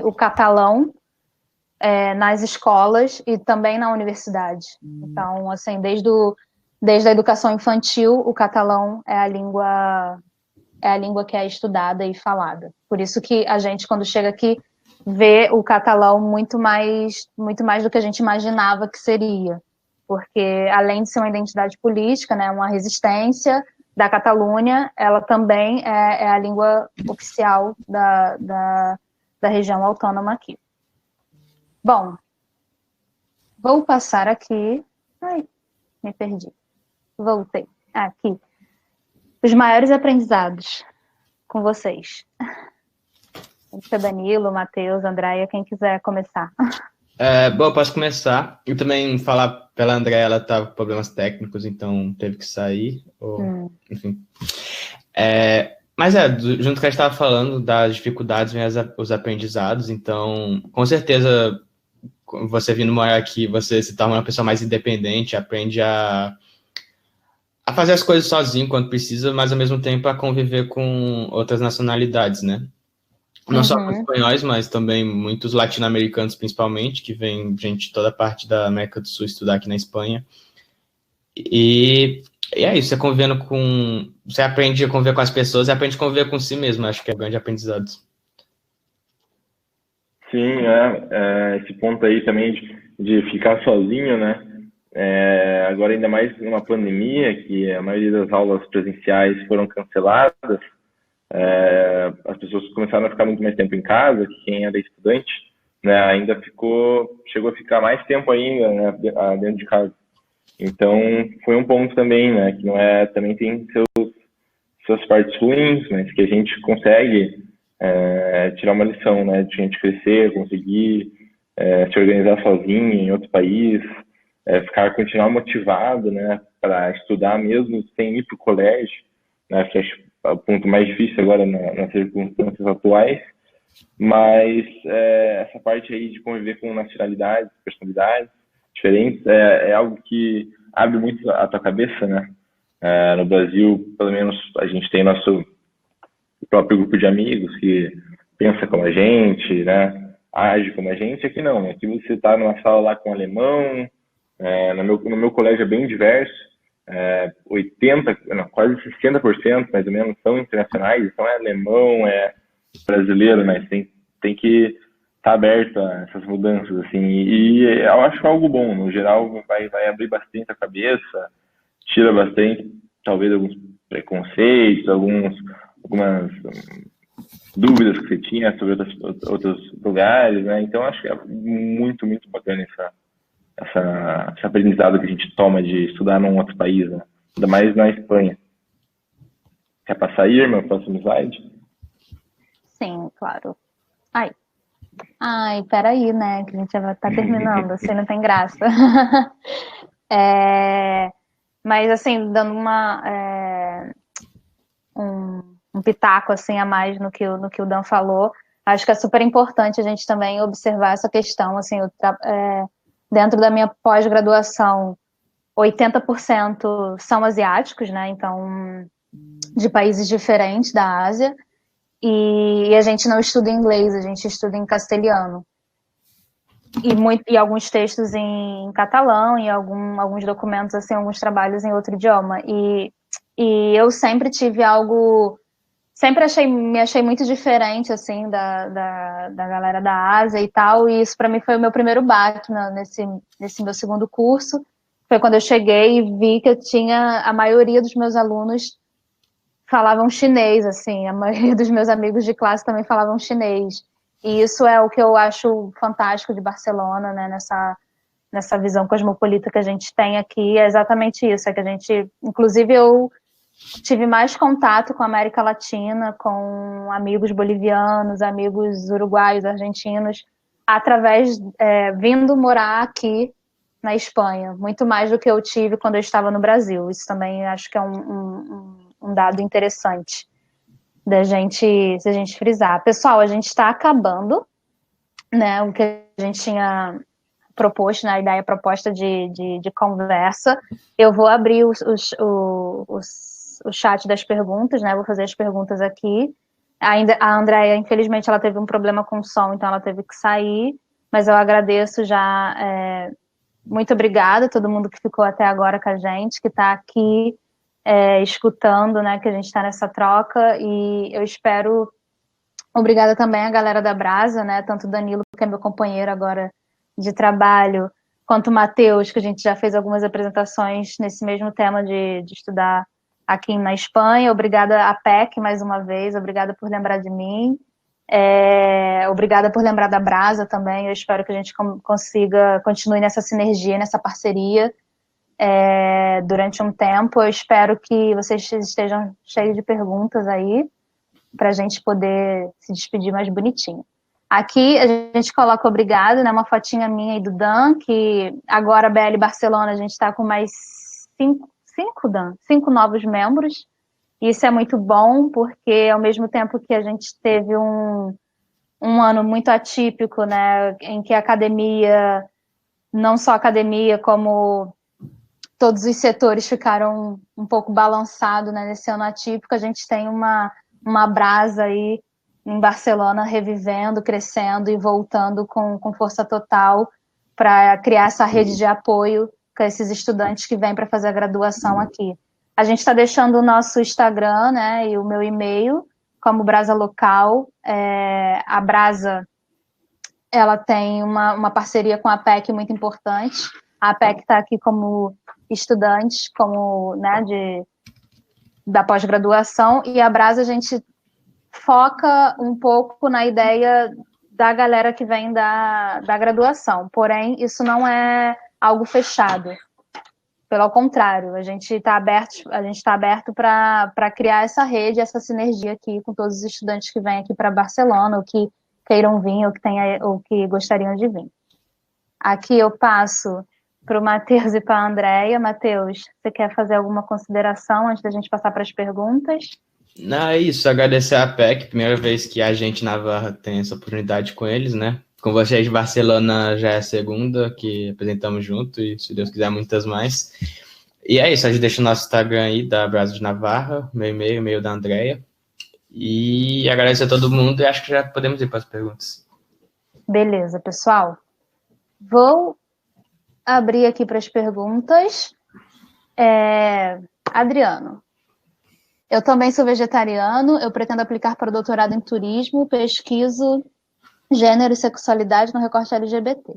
o catalão nas escolas e também na universidade. Então, assim, desde a educação infantil, o catalão é a língua que é estudada e falada. Por isso que a gente, quando chega aqui, vê o catalão muito mais do que a gente imaginava que seria. Porque, além de ser uma identidade política, né, uma resistência da Catalunha, ela também é a língua oficial da região autônoma aqui. Bom, vou passar aqui... Ai, me perdi. Voltei. Aqui. Os maiores aprendizados com vocês. Pode ser Danilo, Matheus, Andréia, quem quiser começar. Bom, eu posso começar. Eu também falar pela Andréia, ela estava com problemas técnicos, então teve que sair. Enfim. Mas junto com a gente estava falando das dificuldades, vem os aprendizados. Então, com certeza, você vindo morar aqui, você se torna uma pessoa mais independente, aprende a fazer as coisas sozinho quando precisa, mas ao mesmo tempo a conviver com outras nacionalidades, né? Não só com espanhóis, mas também muitos latino-americanos, principalmente, que vem gente de toda parte da América do Sul estudar aqui na Espanha. E é isso, você aprende a conviver com as pessoas e aprende a conviver com si mesmo, acho que é um grande aprendizado. Sim, esse ponto aí também de ficar sozinho, né? Agora, ainda mais numa pandemia, que a maioria das aulas presenciais foram canceladas, as pessoas começaram a ficar muito mais tempo em casa, que quem era estudante, né, ainda chegou a ficar mais tempo ainda, né, dentro de casa. Então, foi um ponto também, né, que não também tem suas partes ruins, mas que a gente consegue tirar uma lição, né, de a gente crescer, conseguir se organizar sozinho em outro país, continuar motivado, né, para estudar mesmo sem ir para o colégio, né, que acho o ponto mais difícil agora nas circunstâncias atuais, mas essa parte aí de conviver com nacionalidades, personalidades diferentes, é algo que abre muito a tua cabeça, né? No Brasil, pelo menos, a gente tem nosso próprio grupo de amigos que pensa como a gente, né? Age como a gente. Aqui não, aqui você está numa sala lá com alemão, no meu colégio é bem diverso, 80%, quase 60% mais ou menos são internacionais, então é alemão, é brasileiro, né? Tem que estar aberto a essas mudanças, assim, e eu acho algo bom, no geral vai abrir bastante a cabeça, tira bastante, talvez, alguns preconceitos, algumas dúvidas que você tinha sobre outros lugares, né? Então acho que é muito, muito bacana esse aprendizado que a gente toma de estudar num outro país, né? Ainda mais na Espanha. Quer passar aí, irmã, próximo slide? Sim, claro. Ai, peraí, né, que a gente já tá terminando, assim, não tem graça. Mas, assim, dando um pitaco, assim, a mais no que o Dan falou, acho que é super importante a gente também observar essa questão, assim, dentro da minha pós-graduação, 80% são asiáticos, né? Então, de países diferentes da Ásia. E a gente não estuda em inglês, a gente estuda em castelhano. e alguns textos em catalão e alguns documentos, assim, alguns trabalhos em outro idioma. E eu sempre tive algo... Sempre me achei muito diferente, assim, da galera da Ásia e tal, e isso para mim foi o meu primeiro baque nesse meu segundo curso. Foi quando eu cheguei e vi que a maioria dos meus alunos falavam chinês, assim, a maioria dos meus amigos de classe também falavam chinês. E isso é o que eu acho fantástico de Barcelona, né, nessa visão cosmopolita que a gente tem aqui, é exatamente isso, é que a gente, inclusive eu tive mais contato com a América Latina, com amigos bolivianos, amigos uruguaios, argentinos, através, vindo morar aqui na Espanha, muito mais do que eu tive quando eu estava no Brasil. Isso também acho que é um dado interessante da gente frisar. Pessoal, a gente está acabando, né, o que a gente tinha proposto, na ideia proposta de conversa. Eu vou abrir o chat das perguntas, né? Vou fazer as perguntas aqui. Ainda a Andrea, infelizmente, ela teve um problema com o som, então ela teve que sair, mas eu agradeço já. Muito obrigada a todo mundo que ficou até agora com a gente, que está aqui escutando, né? Que a gente está nessa troca, e eu espero. Obrigada também à galera da Brasa, né? Tanto o Danilo, que é meu companheiro agora de trabalho, quanto o Matheus, que a gente já fez algumas apresentações nesse mesmo tema de estudar aqui na Espanha. Obrigada à PEC, mais uma vez. Obrigada por lembrar de mim. Obrigada por lembrar da Brasa também. Eu espero que a gente continue nessa sinergia, nessa parceria durante um tempo. Eu espero que vocês estejam cheios de perguntas aí, para a gente poder se despedir mais bonitinho. Aqui a gente coloca obrigado, né? Uma fotinha minha e do Dan, que agora a BL Barcelona a gente está com mais 5 novos membros. Isso é muito bom, porque ao mesmo tempo que a gente teve um ano muito atípico, né? Em que a academia, não só a academia, como todos os setores ficaram um pouco balançados, né? Nesse ano atípico, a gente tem uma brasa aí em Barcelona revivendo, crescendo e voltando com força total para criar essa rede de apoio com esses estudantes que vêm para fazer a graduação aqui. A gente está deixando o nosso Instagram, né, e o meu e-mail como Brasa Local. A Brasa, ela tem uma parceria com a PEC muito importante. A PEC está aqui como estudante, como, né, da pós-graduação, e a Brasa a gente foca um pouco na ideia da galera que vem da graduação, porém isso não é algo fechado, pelo contrário, a gente está aberto para criar essa rede, essa sinergia aqui com todos os estudantes que vêm aqui para Barcelona, ou que queiram vir, ou que gostariam de vir. Aqui eu passo para o Matheus e para a Andrea. Matheus, você quer fazer alguma consideração antes da gente passar para as perguntas? Não, é isso, agradecer a PEC, primeira vez que a gente, Navarra, tem essa oportunidade com eles, né? Com vocês de Barcelona já é a segunda que apresentamos junto, e se Deus quiser, muitas mais. E é isso, a gente deixa o nosso Instagram aí, da Brasa de Navarra, meu e-mail da Andrea. E agradecer a todo mundo, e acho que já podemos ir para as perguntas. Beleza, pessoal. Vou abrir aqui para as perguntas. Adriano, eu também sou vegetariano, eu pretendo aplicar para o doutorado em turismo, pesquiso gênero e sexualidade no recorte LGBT.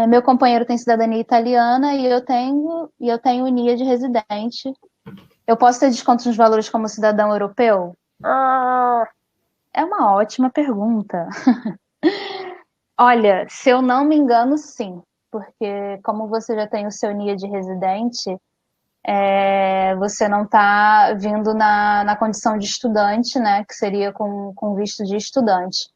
Meu companheiro tem cidadania italiana e eu tenho NIA de residente. Eu posso ter descontos nos valores como cidadão europeu? É uma ótima pergunta. Olha, se eu não me engano, sim, porque como você já tem o seu NIA de residente, você não está vindo na condição de estudante, né, que seria com visto de estudante.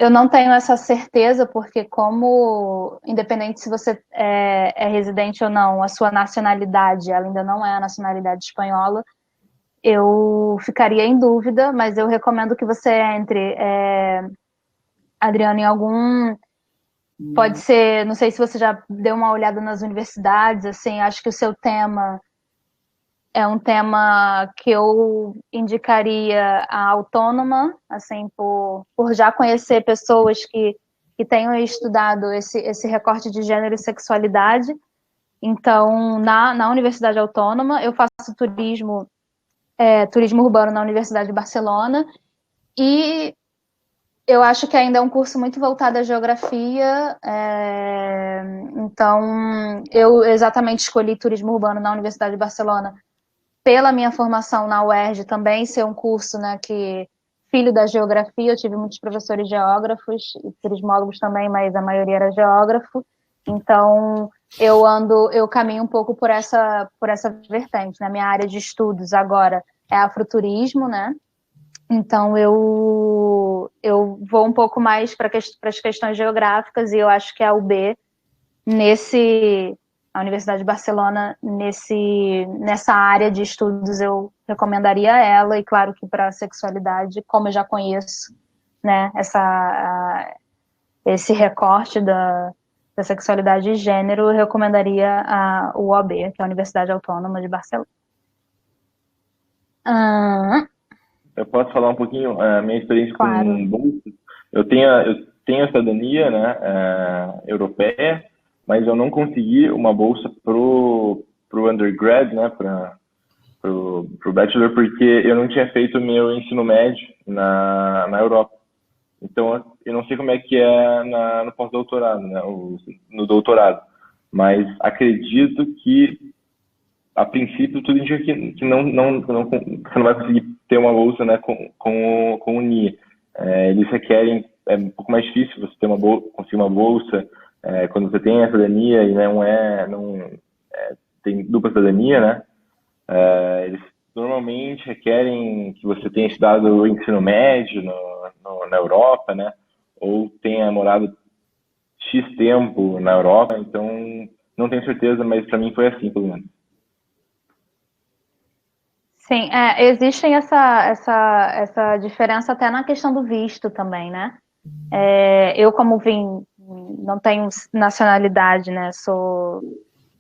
Eu não tenho essa certeza, porque como, independente se você é residente ou não, a sua nacionalidade, ela ainda não é a nacionalidade espanhola, eu ficaria em dúvida, mas eu recomendo que você entre, Adriano, em algum... Pode ser, não sei se você já deu uma olhada nas universidades, assim, acho que o seu tema é um tema que eu indicaria a Autônoma, assim, por já conhecer pessoas que que tenho estudado esse recorte de gênero e sexualidade. Então, na Universidade Autônoma, eu faço turismo urbano na Universidade de Barcelona, e eu acho que ainda é um curso muito voltado à geografia, então eu exatamente escolhi turismo urbano na Universidade de Barcelona pela minha formação na UERJ também, ser um curso, né, que filho da geografia, eu tive muitos professores geógrafos e turismólogos também, mas a maioria era geógrafo, então eu caminho um pouco por essa vertente, né? Minha área de estudos agora é afroturismo, né? Então eu vou um pouco mais para as questões geográficas, e eu acho que a UB, a Universidade de Barcelona, nessa área de estudos, eu recomendaria ela, e claro que para a sexualidade, como eu já conheço, né, esse recorte da sexualidade e gênero, eu recomendaria a UOB, que é a Universidade Autônoma de Barcelona. Eu posso falar um pouquinho a minha experiência Claro. com bolsa? Eu tenho a cidadania, né, europeia, mas eu não consegui uma bolsa pro undergrad, né, pro bachelor, porque eu não tinha feito meu ensino médio na Europa. Então, eu não sei como é que é no pós-doutorado, né, no doutorado, mas acredito que, a princípio, tudo indica que você não vai conseguir ter uma bolsa, né, com o NIE. Eles requerem, é um pouco mais difícil você ter conseguir uma bolsa quando você tem a cidadania e tem dupla cidadania, né? Eles normalmente requerem que você tenha estudado o ensino médio na Europa, né? Ou tenha morado X tempo na Europa, então não tenho certeza, mas para mim foi assim, pelo menos. Sim, existem essa diferença até na questão do visto também, né? Eu, como não tenho nacionalidade, né?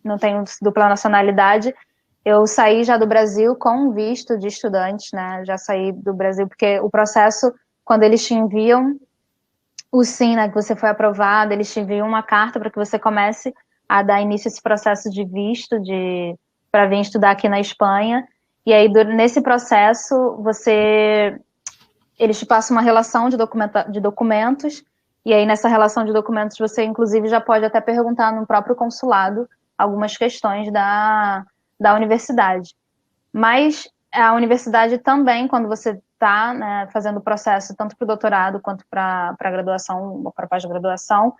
Não tenho dupla nacionalidade. Eu saí já do Brasil com visto de estudante, né? Já saí do Brasil, porque o processo, quando eles te enviam o sim, né, que você foi aprovado, eles te enviam uma carta para que você comece a dar início a esse processo de visto para vir estudar aqui na Espanha. E aí, nesse processo, eles te passam uma relação de documentos, e aí nessa relação de documentos você, inclusive, já pode até perguntar no próprio consulado algumas questões da universidade. Mas a universidade também, quando você está, né, fazendo o processo tanto para o doutorado quanto para a graduação ou para a pós-graduação,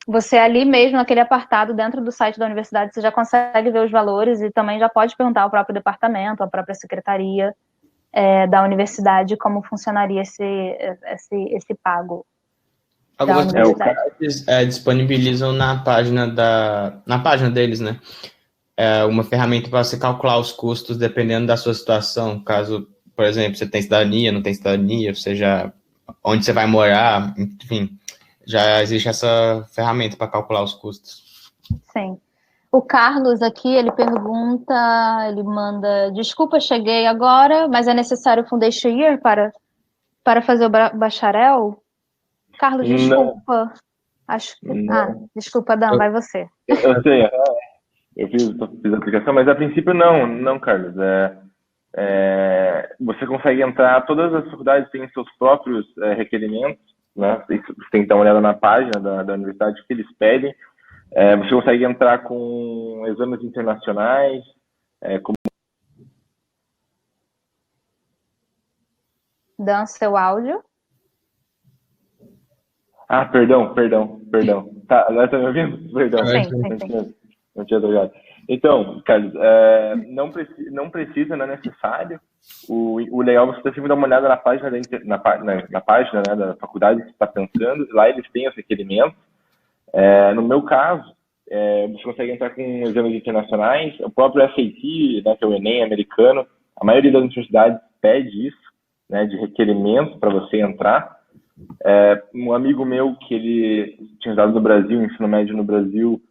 você ali mesmo, naquele apartado dentro do site da universidade, você já consegue ver os valores e também já pode perguntar ao próprio departamento, à própria secretaria da universidade como funcionaria esse pago. Algumas universidades disponibilizam na página deles, né? Uma ferramenta para você calcular os custos dependendo da sua situação. Caso, por exemplo, você tem cidadania, não tem cidadania, onde você vai morar, enfim, já existe essa ferramenta para calcular os custos. Sim. O Carlos aqui, ele manda: desculpa, cheguei agora, mas é necessário o Foundation Year para fazer o bacharel? Carlos, desculpa. Acho que... desculpa, Dan, vai você. Eu sei, eu fiz a aplicação, mas a princípio não, Carlos. Você consegue entrar, todas as faculdades têm seus próprios requerimentos, né? Você tem que dar uma olhada na página da universidade que eles pedem. Você consegue entrar com exames internacionais, Dan, seu áudio. Perdão. Tá, agora tá me ouvindo? Perdão. Sim. Não tinha drogado. Então, Carlos, não precisa, não é necessário. O legal é você sempre dar uma olhada na página, na página, né, da faculdade que você está pensando. Lá eles têm os requerimentos. No meu caso, você consegue entrar com exames internacionais. O próprio SAT, né, que é o Enem americano, a maioria das universidades pede isso, né, de requerimento para você entrar. Um amigo meu que ele tinha estudado no Brasil, ensino médio no Brasil,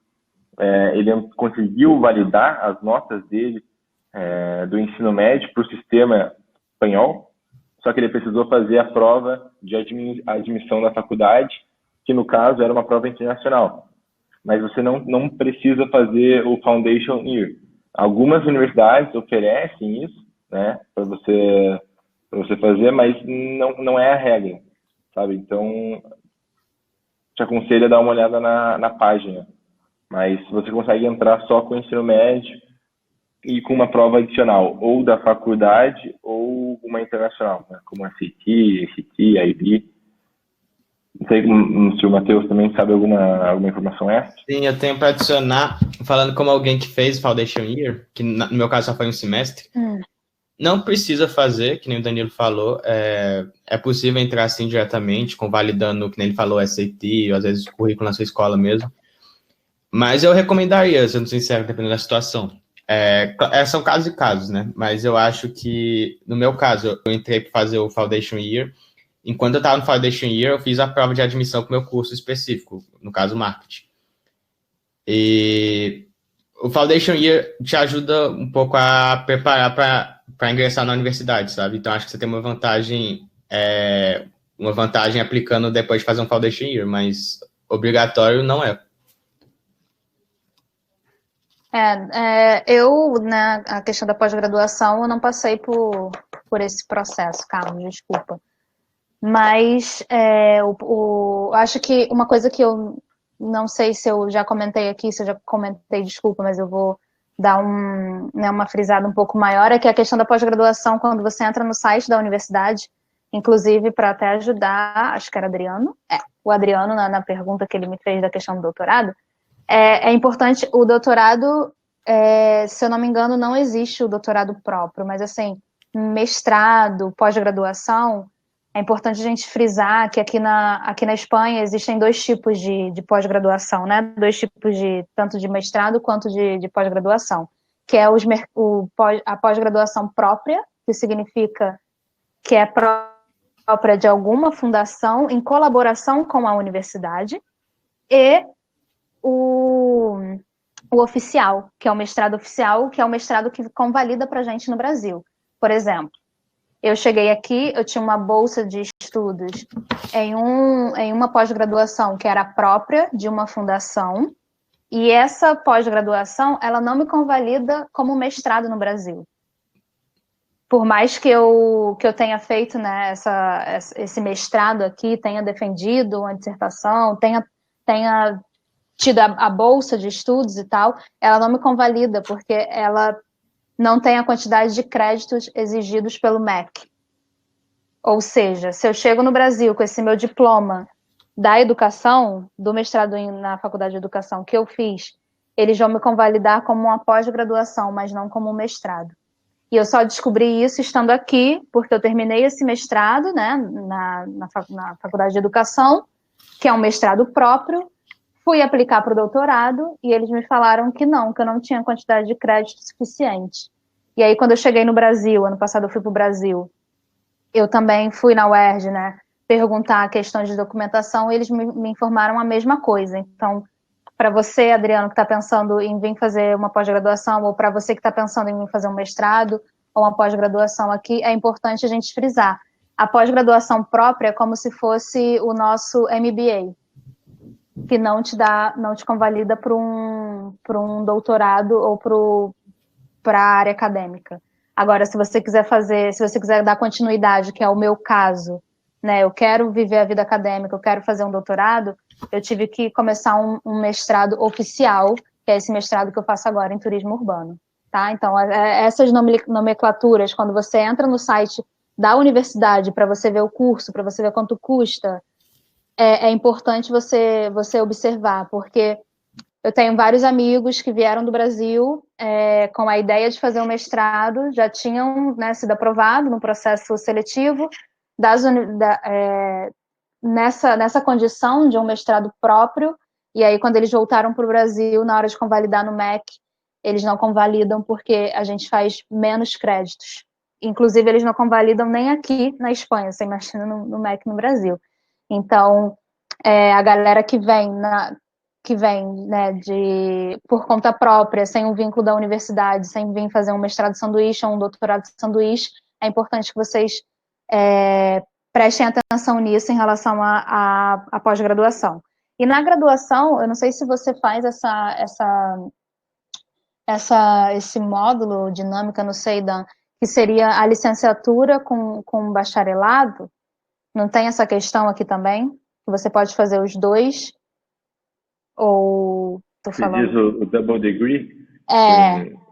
ele conseguiu validar as notas dele do ensino médio para o sistema espanhol, só que ele precisou fazer a prova de admissão da faculdade, que no caso era uma prova internacional. Mas você não precisa fazer o Foundation Year. Algumas universidades oferecem isso, né, para você fazer, mas não é a regra, sabe? Então, te aconselho a dar uma olhada na página. Mas você consegue entrar só com o ensino médio e com uma prova adicional, ou da faculdade ou uma internacional, né, como a CT, IB. Não sei se o Matheus também sabe alguma informação extra. Sim, eu tenho para adicionar, falando como alguém que fez Foundation Year, que no meu caso só foi um semestre, não precisa fazer, que nem o Danilo falou, é possível entrar assim diretamente, convalidando, que nem ele falou, SAT, ou às vezes o currículo na sua escola mesmo. Mas eu recomendaria, sendo sincero, dependendo da situação. São casos e casos, né? Mas eu acho que, no meu caso, eu entrei para fazer o Foundation Year. Enquanto eu estava no Foundation Year, eu fiz a prova de admissão para o meu curso específico, no caso, marketing. E o Foundation Year te ajuda um pouco a preparar para ingressar na universidade, sabe? Então, acho que você tem uma vantagem aplicando depois de fazer um Foundation Year, mas obrigatório não é. Né, a questão da pós-graduação, eu não passei por esse processo, Carlos, desculpa. Mas acho que uma coisa que eu não sei se eu já comentei aqui, se eu já comentei, desculpa, mas eu vou dar uma frisada um pouco maior, é que a questão da pós-graduação, quando você entra no site da universidade, inclusive para até ajudar, acho que era o Adriano, na pergunta que ele me fez da questão do doutorado, é importante, o doutorado, se eu não me engano, não existe o doutorado próprio, mas assim, mestrado, pós-graduação, é importante a gente frisar que aqui na Espanha existem 2 tipos de pós-graduação, né? 2 tipos tanto de mestrado quanto de pós-graduação, que é a pós-graduação própria, que significa que é própria de alguma fundação em colaboração com a universidade, e o oficial, que é o mestrado oficial, que é o mestrado que convalida para a gente no Brasil. Por exemplo, eu cheguei aqui, eu tinha uma bolsa de estudos em uma pós-graduação que era própria de uma fundação, e essa pós-graduação, ela não me convalida como mestrado no Brasil. Por mais que eu tenha feito, né, esse mestrado aqui, tenha defendido uma dissertação, tenha tido a bolsa de estudos e tal, ela não me convalida, porque ela não tem a quantidade de créditos exigidos pelo MEC. Ou seja, se eu chego no Brasil com esse meu diploma da educação, do mestrado na Faculdade de Educação que eu fiz, eles vão me convalidar como uma pós-graduação, mas não como um mestrado. E eu só descobri isso estando aqui, porque eu terminei esse mestrado, né, na Faculdade de Educação, que é um mestrado próprio, fui aplicar para o doutorado e eles me falaram que eu não tinha quantidade de crédito suficiente. E aí, quando eu cheguei no Brasil, ano passado eu fui para o Brasil, eu também fui na UERJ, né, perguntar questões de documentação, e eles me informaram a mesma coisa. Então, para você, Adriano, que está pensando em vir fazer uma pós-graduação, ou para você que está pensando em vir fazer um mestrado ou uma pós-graduação aqui, é importante a gente frisar. A pós-graduação própria é como se fosse o nosso MBA, que não te convalida para um doutorado ou para a área acadêmica. Agora, se você quiser dar continuidade, que é o meu caso, né, eu quero viver a vida acadêmica, eu quero fazer um doutorado, eu tive que começar um mestrado oficial, que é esse mestrado que eu faço agora em turismo urbano, tá? Então, essas nomenclaturas, quando você entra no site da universidade para você ver o curso, para você ver quanto custa, é importante você observar, porque eu tenho vários amigos que vieram do Brasil com a ideia de fazer um mestrado, já tinham, né, sido aprovado no processo seletivo nessa condição de um mestrado próprio, e aí quando eles voltaram para o Brasil, na hora de convalidar no MEC, eles não convalidam porque a gente faz menos créditos. Inclusive, eles não convalidam nem aqui na Espanha, você imagina no MEC no Brasil. Então, a galera que vem, né, por conta própria, sem um vínculo da universidade, sem vir fazer um mestrado de sanduíche ou um doutorado de sanduíche, é importante que vocês prestem atenção nisso em relação à pós-graduação. E na graduação, eu não sei se você faz esse módulo dinâmica no Seidan, que seria a licenciatura com bacharelado. Não tem essa questão aqui também? Que você pode fazer os dois? Ou tô falando? Você diz o double degree?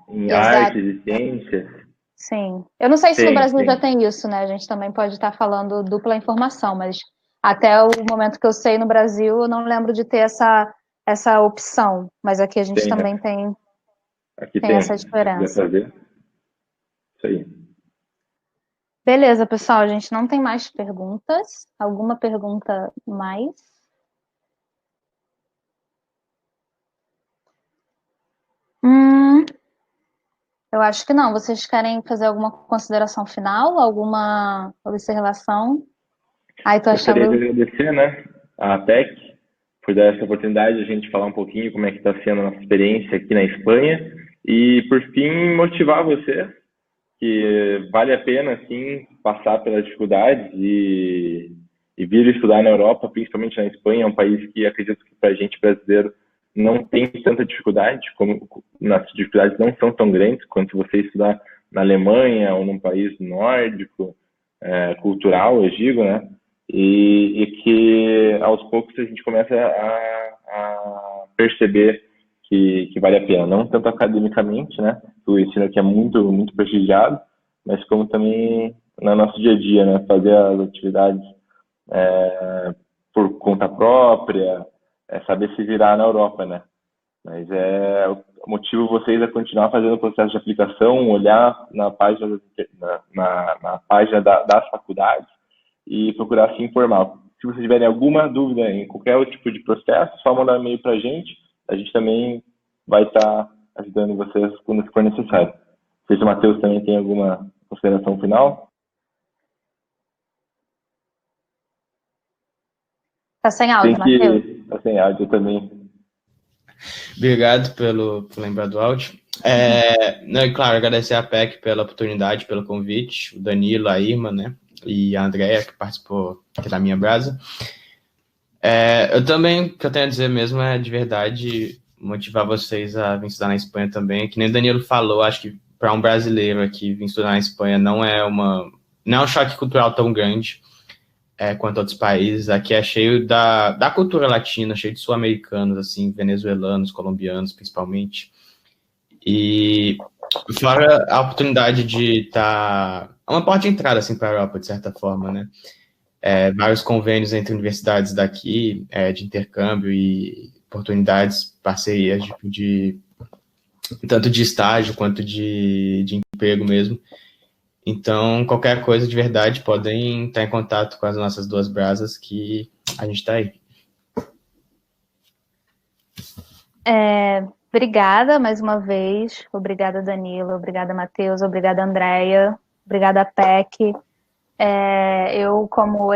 Em exato. artes e ciências? Sim. Eu não sei se no Brasil tem. já tem isso, né? A gente também pode estar falando dupla informação, mas até o momento que eu sei no Brasil, eu não lembro de ter essa opção. Mas aqui a gente também tem essa diferença. Se quiser fazer. Isso aí. Beleza, pessoal, a gente não tem mais perguntas. Alguma pergunta mais? Eu acho que não. Vocês querem fazer alguma consideração final? Alguma observação? Gostaria de agradecer, né, a APEC por dar essa oportunidade de a gente falar um pouquinho como é que está sendo a nossa experiência aqui na Espanha e, por fim, motivar vocês que vale a pena, sim, passar pelas dificuldades e vir estudar na Europa, principalmente na Espanha. É um país que acredito que para a gente brasileiro não tem tanta dificuldade, como as dificuldades não são tão grandes quanto você estudar na Alemanha ou num país nórdico, cultural, eu digo, né? E que aos poucos a gente começa a perceber que vale a pena, não tanto academicamente, né? O ensino aqui é muito, muito prestigiado, mas como também no nosso dia a dia, né? Fazer as atividades por conta própria, saber se virar na Europa, né? Mas o motivo vocês a continuar fazendo o processo de aplicação, olhar na página, na página das faculdades e procurar se informar. Se vocês tiverem alguma dúvida em qualquer outro tipo de processo, só mandar um e-mail para a gente também vai estar ajudando vocês quando for necessário. Não sei se o Matheus também tem alguma consideração final. Tá sem áudio, Matheus. Tá sem áudio também. Obrigado por lembrar do áudio. Claro, agradecer a PEC pela oportunidade, pelo convite, o Danilo, a Irma, né, e a Andrea, que participou aqui da minha brasa. Eu também, o que eu tenho a dizer mesmo é, de verdade, motivar vocês a vir estudar na Espanha também. Que nem o Danilo falou, acho que para um brasileiro aqui vir estudar na Espanha não é um choque cultural tão grande quanto outros países. Aqui é cheio da cultura latina, cheio de sul-americanos, assim, venezuelanos, colombianos, principalmente. E fora a oportunidade de estar... uma porta de entrada, assim, para a Europa, de certa forma, né? Vários convênios entre universidades daqui, de intercâmbio e oportunidades, parcerias tanto de estágio quanto de emprego mesmo. Então, qualquer coisa de verdade, podem estar em contato com as nossas duas brasas, que a gente está aí. Obrigada mais uma vez. Obrigada, Danilo. Obrigada, Matheus. Obrigada, Andrea. Obrigada, PEC. Eu, como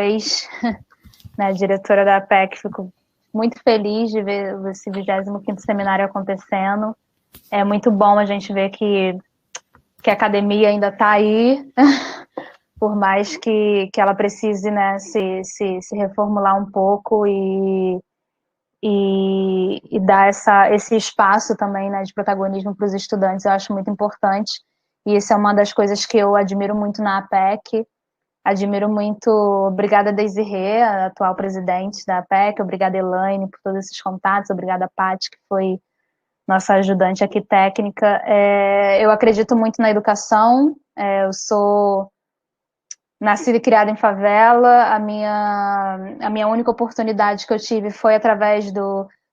diretora da PEC, fico muito feliz de ver esse 25º seminário acontecendo. É muito bom a gente ver que a academia ainda está aí, por mais que ela precise, né, se reformular um pouco e dar esse espaço também, né, de protagonismo para os estudantes. Eu acho muito importante, e isso é uma das coisas que eu admiro muito na APEC. Admiro muito, obrigada Desirê, a atual presidente da APEC, obrigada Elaine por todos esses contatos, obrigada Paty, que foi nossa ajudante aqui técnica. Eu acredito muito na educação, eu sou nascida e criada em favela, a minha única oportunidade que eu tive foi através de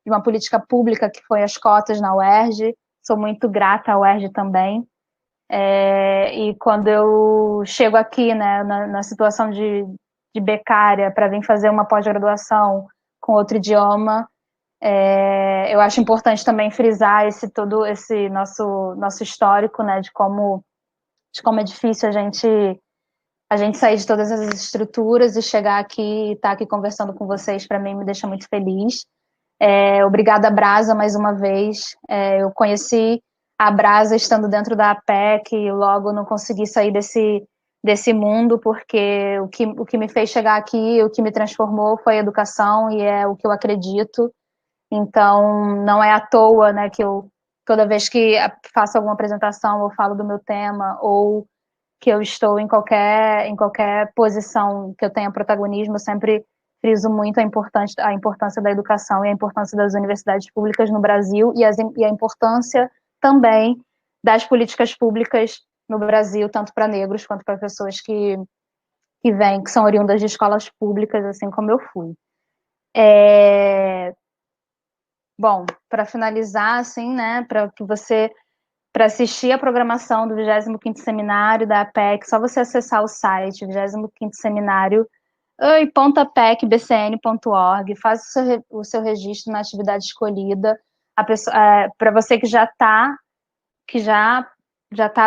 uma política pública que foi as cotas na UERJ, sou muito grata à UERJ também. E quando eu chego aqui, né, na situação de becária para vir fazer uma pós-graduação com outro idioma, eu acho importante também frisar todo esse nosso histórico, né, de como é difícil a gente sair de todas as estruturas e chegar aqui e estar aqui conversando com vocês, para mim me deixa muito feliz. Obrigada, Brasa, mais uma vez. Eu conheci a Brasa estando dentro da APEC e logo não consegui sair desse desse mundo, porque o que me fez chegar aqui, o que me transformou foi a educação e é o que eu acredito. Então, não é à toa, né, que eu, toda vez que faço alguma apresentação, eu falo do meu tema, ou que eu estou em qualquer posição que eu tenha protagonismo, eu sempre friso muito a importância da educação e a importância das universidades públicas no Brasil e a importância também das políticas públicas no Brasil, tanto para negros quanto para pessoas que são oriundas de escolas públicas, assim como eu fui. Bom, para finalizar, assim, né, para assistir a programação do 25º Seminário da APEC, só você acessar o site 25º Seminário .apec.bcn.org, faz o seu registro na atividade escolhida. Para você que já está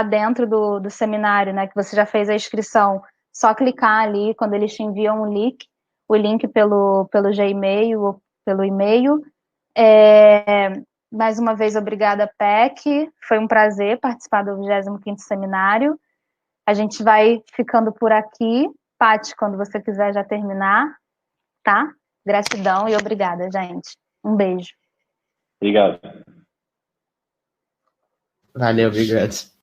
dentro do seminário, né, que você já fez a inscrição, só clicar ali quando eles te enviam o link pelo Gmail ou pelo e-mail. Mais uma vez, obrigada, PEC. Foi um prazer participar do 25º Seminário. A gente vai ficando por aqui. Paty, quando você quiser já terminar, tá? Gratidão e obrigada, gente. Um beijo. Obrigado. Valeu, obrigado.